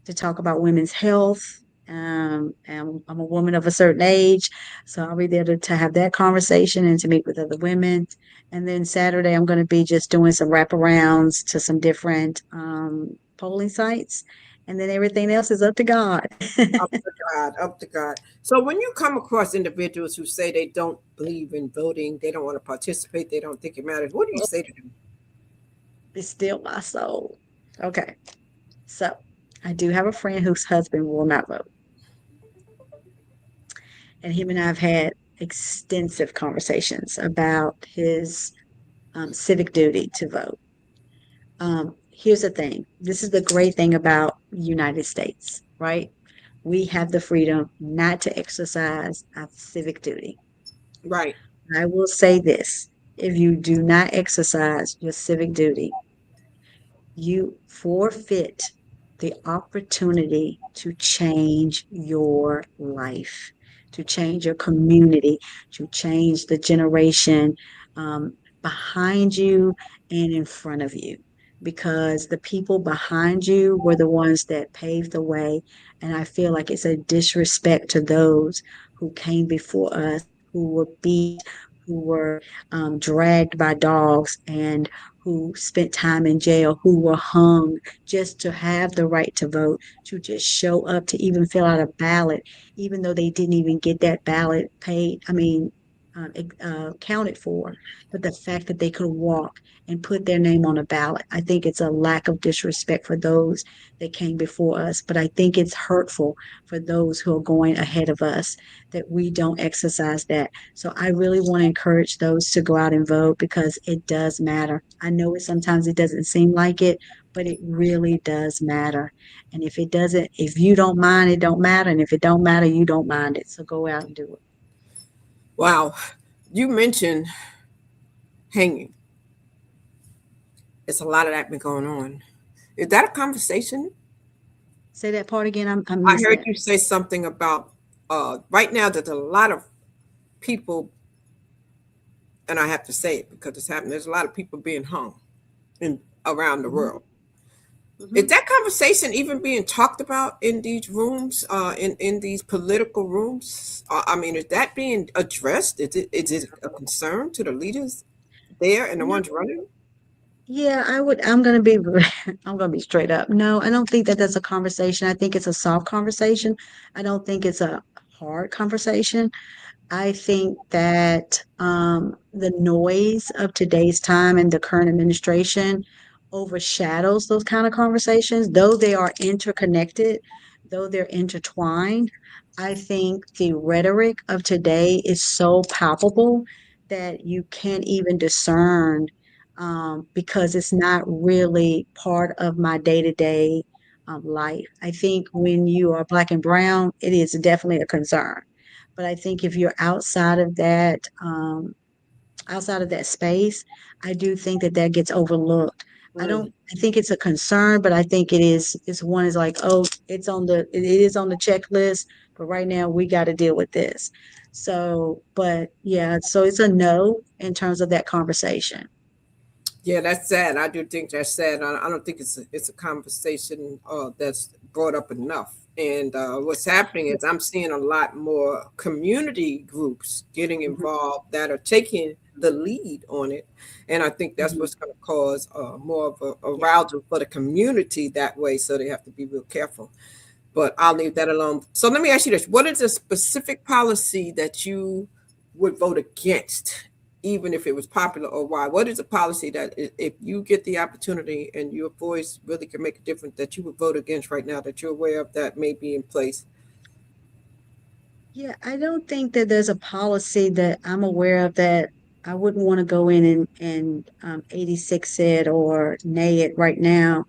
to talk about women's health. And I'm a woman of a certain age, so I'll be there to have that conversation and to meet with other women. And then Saturday, I'm going to be just doing some wraparounds to some different polling sites. And then everything else is up to God. Up to God, up to God. So when you come across individuals who say they don't believe in voting, they don't want to participate, they don't think it matters, what do you say to them? Be still my soul. Okay. So I do have a friend whose husband will not vote. And him and I have had extensive conversations about his civic duty to vote. Here's the thing. This is the great thing about the United States, right? We have the freedom not to exercise our civic duty. Right. I will say this: if you do not exercise your civic duty, you forfeit the opportunity to change your life, to change your community, to change the generation um, behind you and in front of you. Because the people behind you were the ones that paved the way. And I feel like it's a disrespect to those who came before us, who were beat, who were dragged by dogs, and who spent time in jail, who were hung just to have the right to vote, to just show up, to even fill out a ballot, even though they didn't even get that ballot paid. I mean, counted for, but the fact that they could walk and put their name on a ballot, I think it's a lack of disrespect for those that came before us. But I think it's hurtful for those who are going ahead of us that we don't exercise that. So I really want to encourage those to go out and vote because it does matter. I know it sometimes it doesn't seem like it, but it really does matter. And if it doesn't, if you don't mind, it don't matter. And if it don't matter, you don't mind it. So go out and do it. Wow. You mentioned hanging. It's a lot of that been going on. Is that a conversation? Say that part again. I I missed heard that. you say something about right now there's a lot of people, and I have to say it because it's happening. There's a lot of people being hung in around the Mhm, world. Is mhm. that conversation even being talked about in these rooms, in these political rooms? I mean, is that being addressed? Is it a concern to the leaders there and the No, ones running? yeah, I would. I'm gonna be. I'm gonna be straight up. No, I don't think that that's a conversation. I think it's a soft conversation. I don't think it's a hard conversation. I think that the noise of today's time and the current administration overshadows those kind of conversations, though they are interconnected, though they're intertwined. I think the rhetoric of today is so palpable that you can't even discern because it's not really part of my day to day life. I think when you are Black and brown, it is definitely a concern, but I think if you're outside of that outside of that space, I do think that that gets overlooked. Mm. I think it's a concern, but I think it's one is like, oh, it is on the checklist, but right now we got to deal with this. So, but yeah, so it's a no in terms of that conversation. Yeah, that's sad. I do think that's sad. I don't think it's a conversation that's brought up enough. And what's happening is I'm seeing a lot more community groups getting Mhm, involved that are taking the lead on it. And I think that's mhm. what's going to cause more of a Yeah. arousal for the community that way. So they have to be real careful. But I'll leave that alone. So let me ask you this: what is a specific policy that you would vote against, even if it was popular, or why? What is a policy that, if you get the opportunity and your voice really can make a difference, that you would vote against right now, that you're aware of that may be in place? Yeah, I don't think that there's a policy that I'm aware of that I wouldn't want to go in and 86 it or nay it right now.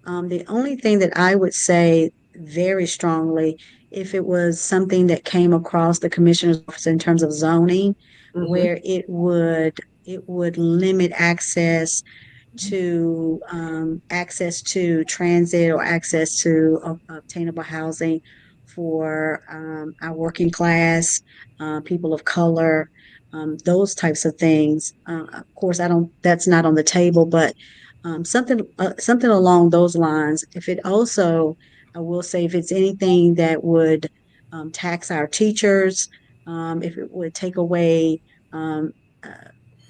The only thing that I would say very strongly, if it was something that came across the commissioner's office in terms of zoning, Mm-hmm. where it would limit access to transit or access to obtainable housing for our working class, people of color, those types of things. Of course, I don't. That's not on the table, but something along those lines. If it also, I will say, if it's anything that would tax our teachers, if it would take away um, uh,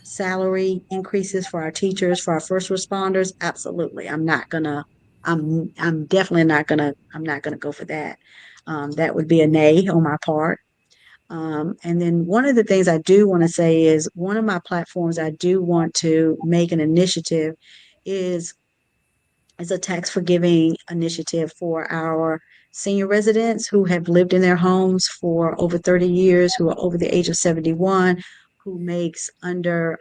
salary increases for our teachers, for our first responders, absolutely. I'm definitely I'm not gonna go for that. That would be a nay on my part. And then one of the things I do want to say is one of my platforms I do want to make an initiative is is a tax forgiving initiative for our senior residents who have lived in their homes for over 30 years, who are over the age of 71, who makes under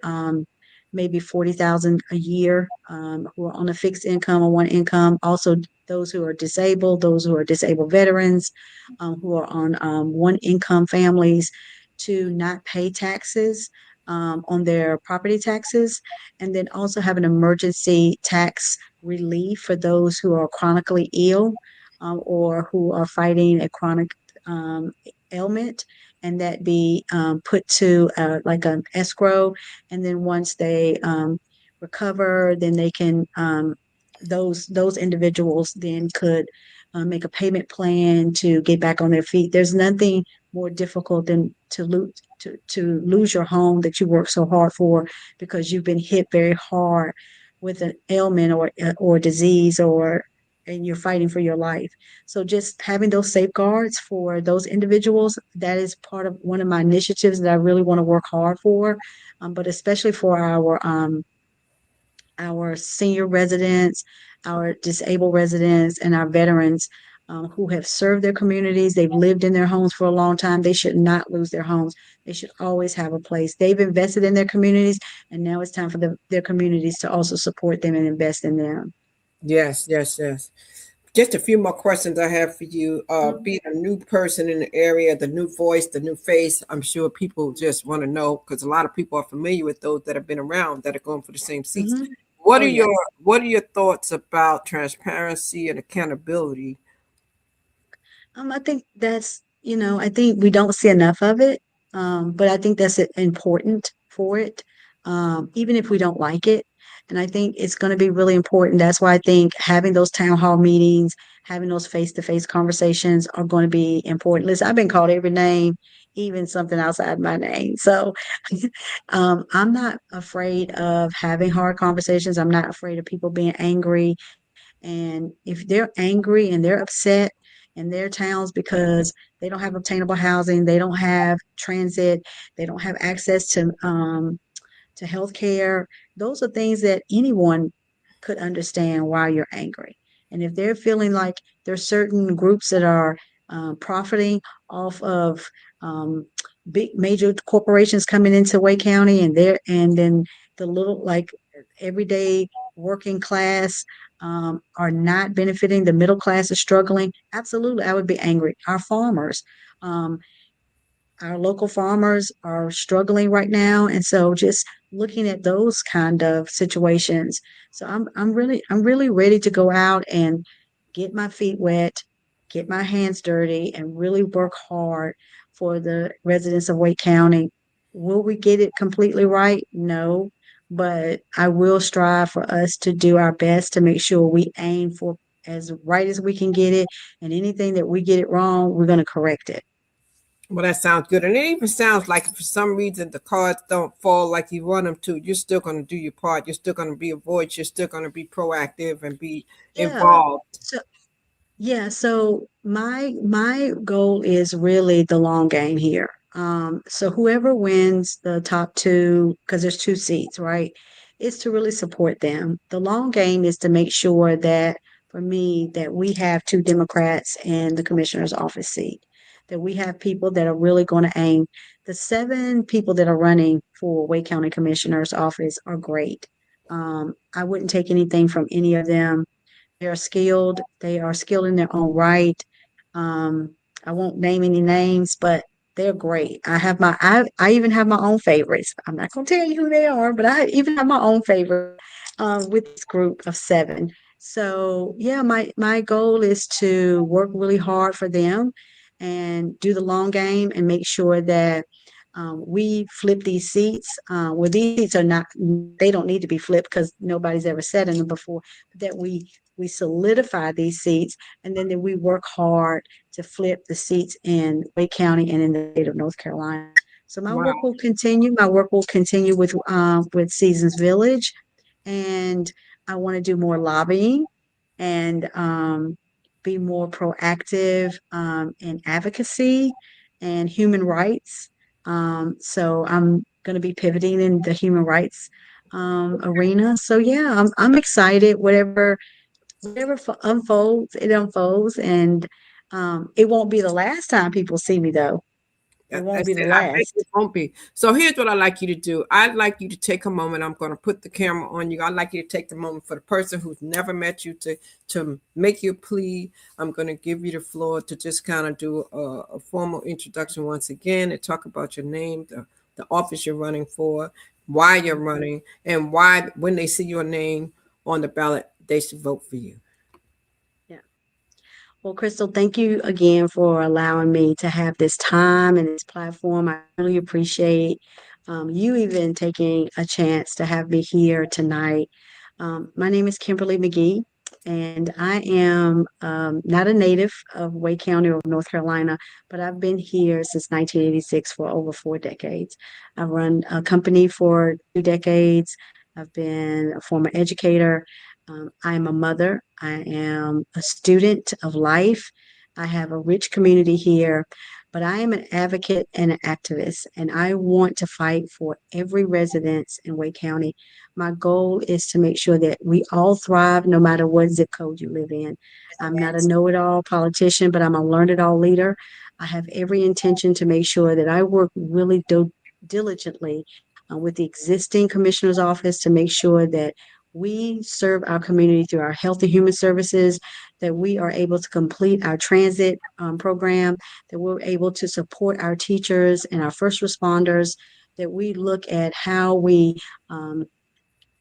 maybe 40,000 a year, who are on a fixed income or one income. Also, those who are disabled veterans, who are on one income families, to not pay taxes on their property taxes, and then also have an emergency tax relief for those who are chronically ill or who are fighting a chronic um, ailment, and that be put to like an escrow. And then once they recover, then they can, those individuals then could make a payment plan to get back on their feet. There's nothing more difficult than to lose your home that you worked so hard for because you've been hit very hard with an ailment or disease, or and you're fighting for your life. So just having those safeguards for those individuals, that is part of one of my initiatives that I really want to work hard for. But especially for our senior residents, our disabled residents, and our veterans who have served their communities. They've lived in their homes for a long time. They should not lose their homes. They should always have a place. They've invested in their communities, and now it's time for their communities to also support them and invest in them. Yes, yes, yes. Just a few more questions I have for you. Mhm. Being a new person in the area, the new voice, the new face, I'm sure people just want to know, because a lot of people are familiar with those that have been around that are going for the same seats. Mhm. What Oh, are yeah. your thoughts about transparency and accountability? I think I think we don't see enough of it. But I think that's important for it, even if we don't like it. And I think it's going to be really important. That's why I think having those town hall meetings, having those face-to-face conversations are going to be important. Listen, I've been called every name, even something outside my name. So I'm not afraid of having hard conversations. I'm not afraid of people being angry, and if they're angry and they're upset in their towns because they don't have obtainable housing, they don't have transit, they don't have access to health care, those are things that anyone could understand why you're angry. And if they're feeling like there's certain groups that are profiting off of um, big major corporations coming into Wake County, and then the little like everyday working class are not benefiting, the middle class is struggling, absolutely, I would be angry. Our farmers, um, our local farmers are struggling right now. And so just looking at those kind of situations. So I'm really ready to go out and get my feet wet, get my hands dirty, and really work hard for the residents of Wake County. Will we get it completely right? No, but I will strive for us to do our best to make sure we aim for as right as we can get it. And anything that we get it wrong, we're going to correct it. Well, that sounds good. And it even sounds like if for some reason the cards don't fall like you want them to, you're still going to do your part. You're still going to be a voice. You're still going to be proactive and be Yeah. involved. So so my goal is really the long game here. So whoever wins the top two, because there's two seats, right, is to really support them. The long game is to make sure that for me that we have two Democrats in the commissioner's office seat, that we have people that are really going to aim. The seven people that are running for Wake County Commissioner's office are great. I wouldn't take anything from any of them. They're skilled. They are skilled in their own right. Um, I won't name any names, but they're great. I even have my own favorites. I'm not gonna tell you who they are, but I even have my own favorite with this group of seven. So yeah, my goal is to work really hard for them and do the long game and make sure that we flip these seats. Well, these seats are not, they don't need to be flipped because nobody's ever sat in them before, but that we solidify these seats and then that we work hard to flip the seats in Wake County and in the state of North Carolina. So my work Wow. will continue. My work will continue with Seasons Village, and I want to do more lobbying and be more proactive in advocacy and human rights. So I'm going to be pivoting in the human rights arena. So yeah, I'm excited. Whatever unfolds, it unfolds, and it won't be the last time people see me though. It won't That's be the it. I bet last. it won't be. So here's what I'd like you to do. I'd like you to take a moment. I'm going to put the camera on you. I'd like you to take the moment for the person who's never met you to make your plea. I'm going to give you the floor to just kind of do a formal introduction once again and talk about your name, the office you're running for, why you're running, and why when they see your name on the ballot, they should vote for you. Yeah. Well, Crystal, thank you again for allowing me to have this time and this platform. I really appreciate you even taking a chance to have me here tonight. My name is Kimberly McGhee, and I am not a native of Wake County or North Carolina, but I've been here since 1986 for over 4 decades. I've run a company for 2 decades. I've been a former educator. I am a mother. I am a student of life. I have a rich community here, but I am an advocate and an activist, and I want to fight for every residence in Wake County. My goal is to make sure that we all thrive no matter what zip code you live in. I'm not a know it all politician, but I'm a learn it all leader. I have every intention to make sure that I work really diligently with the existing commissioner's office to make sure that we serve our community through our health and human services, that we are able to complete our transit program, that we're able to support our teachers and our first responders, that we look at how we um,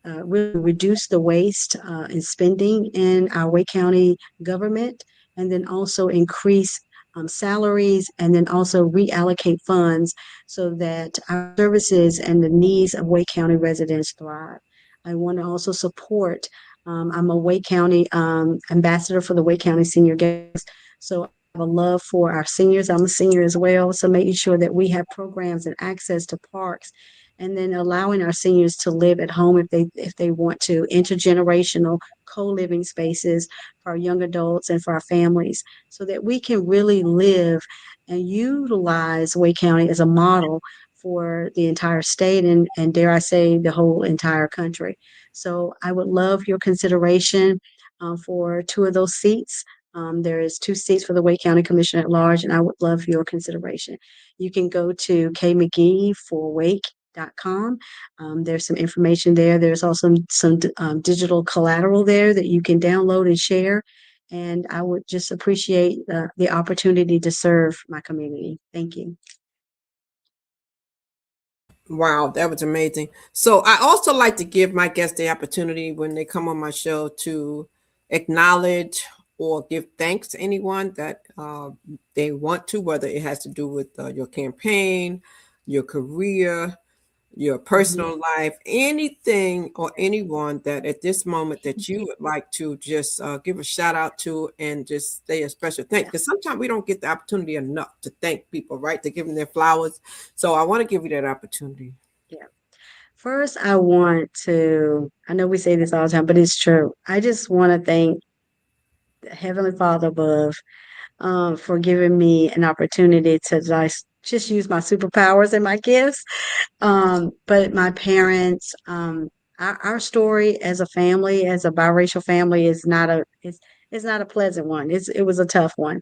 really reduce the waste and spending in our Wake County government, and then also increase salaries, and then also reallocate funds so that our services and the needs of Wake County residents thrive. I want to also support. I'm a Wake County ambassador for the Wake County Senior Games, so I have a love for our seniors. I'm a senior as well, so making sure that we have programs and access to parks, and then allowing our seniors to live at home if they want to, intergenerational co-living spaces for our young adults and for our families, so that we can really live and utilize Wake County as a model for the entire state and dare I say the whole entire country. So I would love your consideration for two of those seats. There is two seats for the Wake County Commission at Large, and I would love your consideration. You can go to K McGhee for Wake.com. There's some information there. There's also some digital collateral there that you can download and share. And I would just appreciate the opportunity to serve my community. Thank you. Wow, that was amazing. So I also like to give my guests the opportunity when they come on my show to acknowledge or give thanks to anyone that they want to, whether it has to do with your campaign, your career, your Mhm. personal life, anything or anyone that at this moment that you would like to just give a shout out to and just say a special thank. Yeah, Because sometimes we don't get the opportunity enough to thank people, right? To give them their flowers. So I want to give you that opportunity. yeah. First, I want to, I know we say this all the time, but it's true. I just want to thank the Heavenly Father above for giving me an opportunity to just use my superpowers and my gifts. But my parents, our story as a family, as a biracial family, is not a pleasant one. It was a tough one.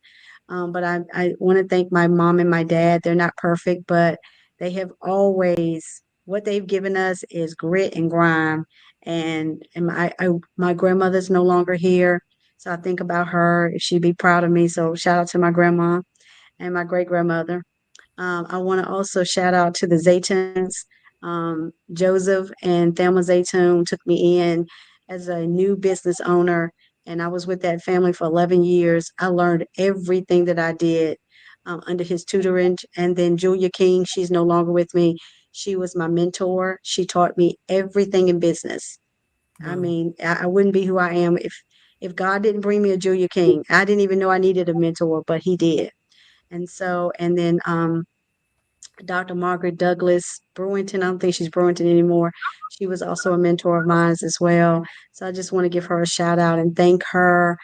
But I want to thank my mom and my dad. They're not perfect, but they have always what they've given us is grit and grime. And my grandmother's no longer here, so I think about her. She'd be proud of me. So shout out to my grandma and my great grandmother. I want to also shout out to the Zaytuns. Joseph and Thelma Zaytun took me in as a new business owner, and I was with that family for 11 years. I learned everything that I did under his tutorage. And then Julia King, she's no longer with me. She was my mentor. She taught me everything in business. I Wow. mean, I wouldn't be who I am if God didn't bring me a Julia King. I didn't even know I needed a mentor, but He did. And then Dr. Margaret Douglas Brewington. I don't think she's Brewington anymore. She was also a mentor of mine as well. So I just want to give her a shout out and thank her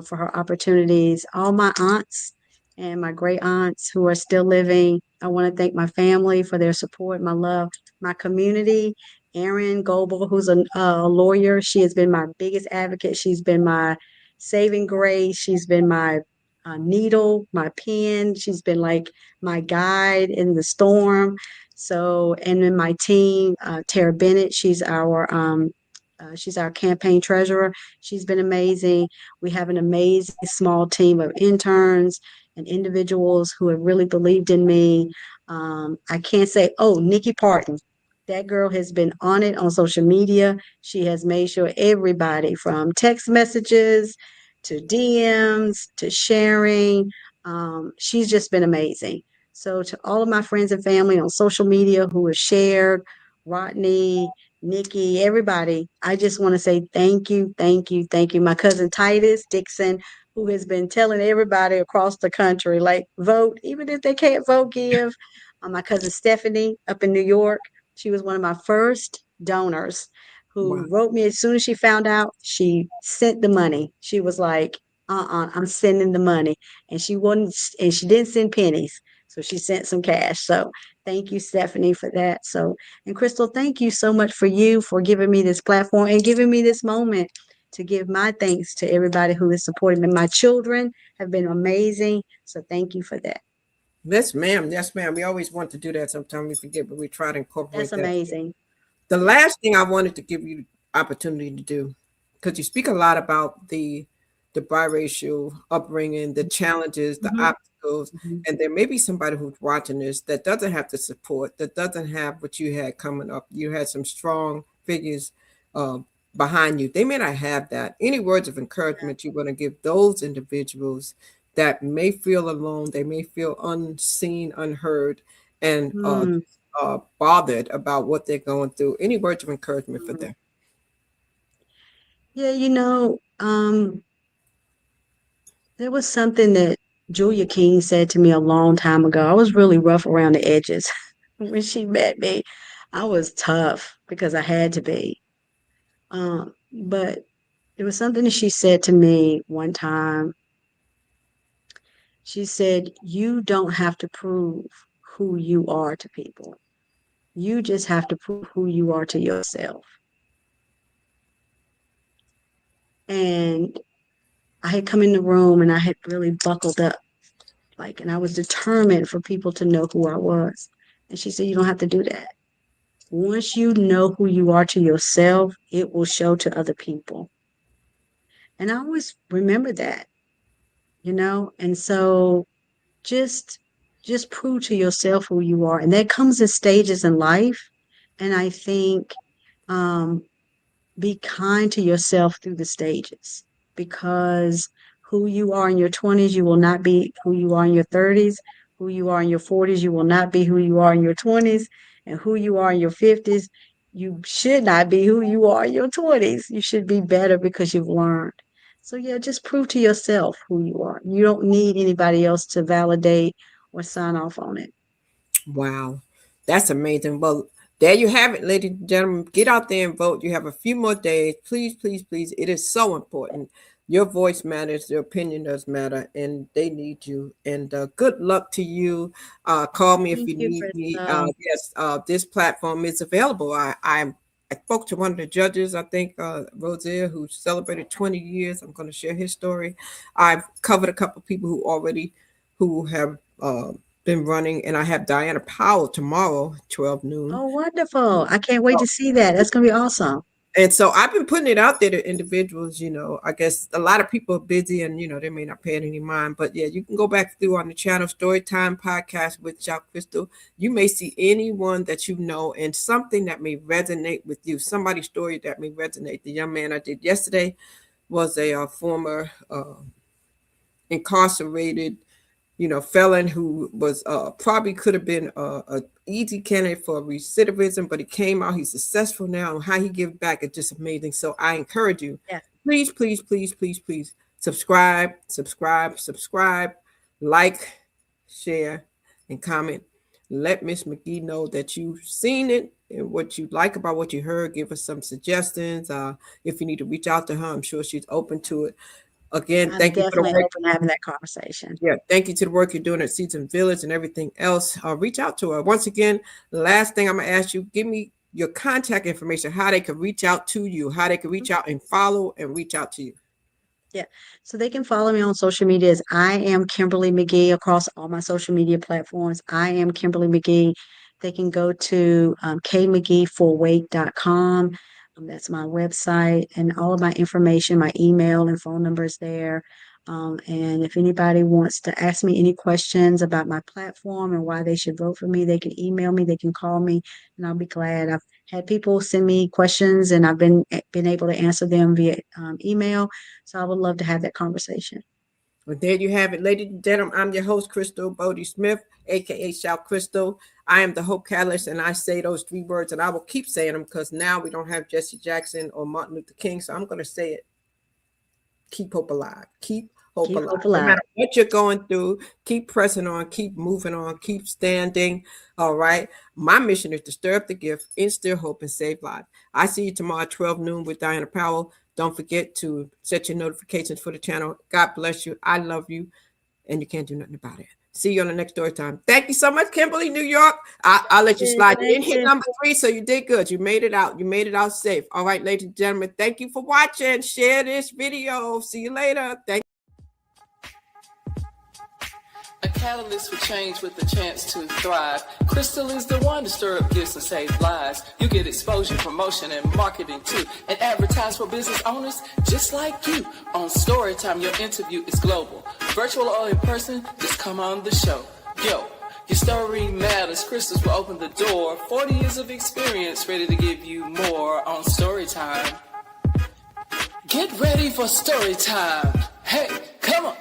for her opportunities. All my aunts and my great aunts who are still living. I want to thank my family for their support, my love, my community. Erin Goebel, who's a lawyer, she has been my biggest advocate. She's been my saving grace. She's been my needle, my pen. She's been like my guide in the storm. So, and then my team, Tara Bennett, she's our campaign treasurer. She's been amazing. We have an amazing small team of interns and individuals who have really believed in me. I can't say, oh, Nikki Parton. That girl has been on it on social media. She has made sure everybody from text messages to DMs to sharing, she's just been amazing. So to all of my friends and family on social media who have shared, Rodney, Nikki, everybody, I just want to say thank you, thank you, thank you. My cousin Titus Dixon, who has been telling everybody across the country, like vote, even if they can't vote, give. My cousin Stephanie up in New York, she was one of my first donors Wow. who wrote me as soon as she found out. She sent the money. She was like, I'm sending the money. And she didn't send pennies. So she sent some cash. So thank you, Stephanie, for that. So, and Crystal, thank you so much for you for giving me this platform and giving me this moment to give my thanks to everybody who is supporting me. My children have been amazing. So thank you for that. Yes, ma'am. Yes, ma'am. We always want to do that. Sometimes we forget, but we try to That's incorporate that. amazing. The Yeah. last thing I wanted to give you opportunity to do, because you speak a lot about the biracial upbringing, the challenges, the Mhm, obstacles, mhm. and there may be somebody who's watching this that doesn't have the support, that doesn't have what you had coming up. You had some strong figures uh, behind you. They may not have that. Any words of encouragement you want to give those individuals that may feel alone, they may feel unseen, unheard, and Mm, bothered about what they're going through. Any words of encouragement for mm. them? Yeah, there was something that Julia King said to me a long time ago. I was really rough around the edges when she met me. I was tough because I had to be. But there was something that she said to me one time. She said, "You don't have to prove who you are to people. You just have to prove who you are to yourself." And I had come in the room and I had really buckled up, like, and I was determined for people to know who I was. And she said, "You don't have to do that. Once you know who you are to yourself, it will show to other people." And I always remember that. And so just just prove to yourself who you are. And that comes in stages in life. And I think um, be kind to yourself through the stages, because who you are in your 20s, you will not be who you are in your 30s. Who you are in your 40s, you will not be who you are in your 20s. And who you are in your 50s, you should not be who you are in your 20s. You should be better because you've learned. So, yeah, just prove to yourself who you are. You don't need anybody else to validate or sign off on it. Wow, that's amazing. Well, there you have it, ladies and gentlemen. Get out there and vote. You have a few more days. Please, please, please. It is so important. Your voice matters. Your opinion does matter, and they need you. And good luck to you. Call me if Thank you you, need me. Crystal. Yes, this platform is available. I spoke to one of the judges, I think, Rosier, who celebrated 20 years. I'm going to share his story. I've covered a couple of people who have been running, and I have Diana Powell tomorrow, 12 noon. Oh, wonderful. I can't wait to see that. That's going to be awesome. And so I've been putting it out there to individuals. I guess a lot of people are busy and, they may not pay it any mind. But yeah, you can go back through on the channel, Storytime Podcast with Jacques Crystal. You may see anyone that you know and something that may resonate with you, somebody's story that may resonate. The young man I did yesterday was a former incarcerated felon who was probably could have been a easy candidate for recidivism, but he came out, he's successful now, and how he gives back is just amazing. So I encourage you, Yeah. please, please, please, please, please subscribe, like, share, and comment. Let Miss McGhee know that you've seen it and what you like about what you heard. Give us some suggestions. If you need to reach out to her, I'm sure she's open to it. Again, I'm thank you for the definitely work. open to having that conversation. Yeah, thank you to the work you're doing at Season Village and everything else. Reach out to her. Once again, the last thing I'm going to ask you, give me your contact information, how they can reach out to you, how they can reach out and follow and reach out to you. Yeah. So they can follow me on social media as I am Kimberly McGhee across all my social media platforms. I am Kimberly McGhee. They can go to kmcgeeforweight.com. That's my website, and all of my information, my email and phone number is there. And if anybody wants to ask me any questions about my platform and why they should vote for me, they can email me, they can call me, and I'll be glad. I've had people send me questions, and I've been able to answer them via email. So I would love to have that conversation. Well, there you have it, ladies and gentlemen. I'm your host, Crystal Bodie Smith, aka Shout Crystal. I am the Hope Catalyst, and I say those 3 words, and I will keep saying them because now we don't have Jesse Jackson or Martin Luther King, so I'm going to say it. Keep hope alive. Keep hope alive. Hope No alive. matter what you're going through, keep pressing on, keep moving on, keep standing. All right. My mission is to stir up the gift, instill hope, and save lives. I see you tomorrow at 12 noon with Diana Powell. Don't forget to set your notifications for the channel. God bless you. I love you, and you can't do nothing about it. See you on the next story time. Thank you so much, Kimberly, New York. I'll let you slide. You didn't hit number 3, so you did good. You made it out. You made it out safe. All right, ladies and gentlemen, thank you for watching. Share this video. See you later. Thank you. A catalyst for change with the chance to thrive. Crystal is the one to stir up gifts and save lives. You get exposure, promotion, and marketing too. And advertise for business owners just like you. On Storytime, your interview is global. Virtual or in person, just come on the show. Yo, your story matters. Crystals will open the door. 40 years of experience, ready to give you more on Storytime. Get ready for Storytime. Hey, come on.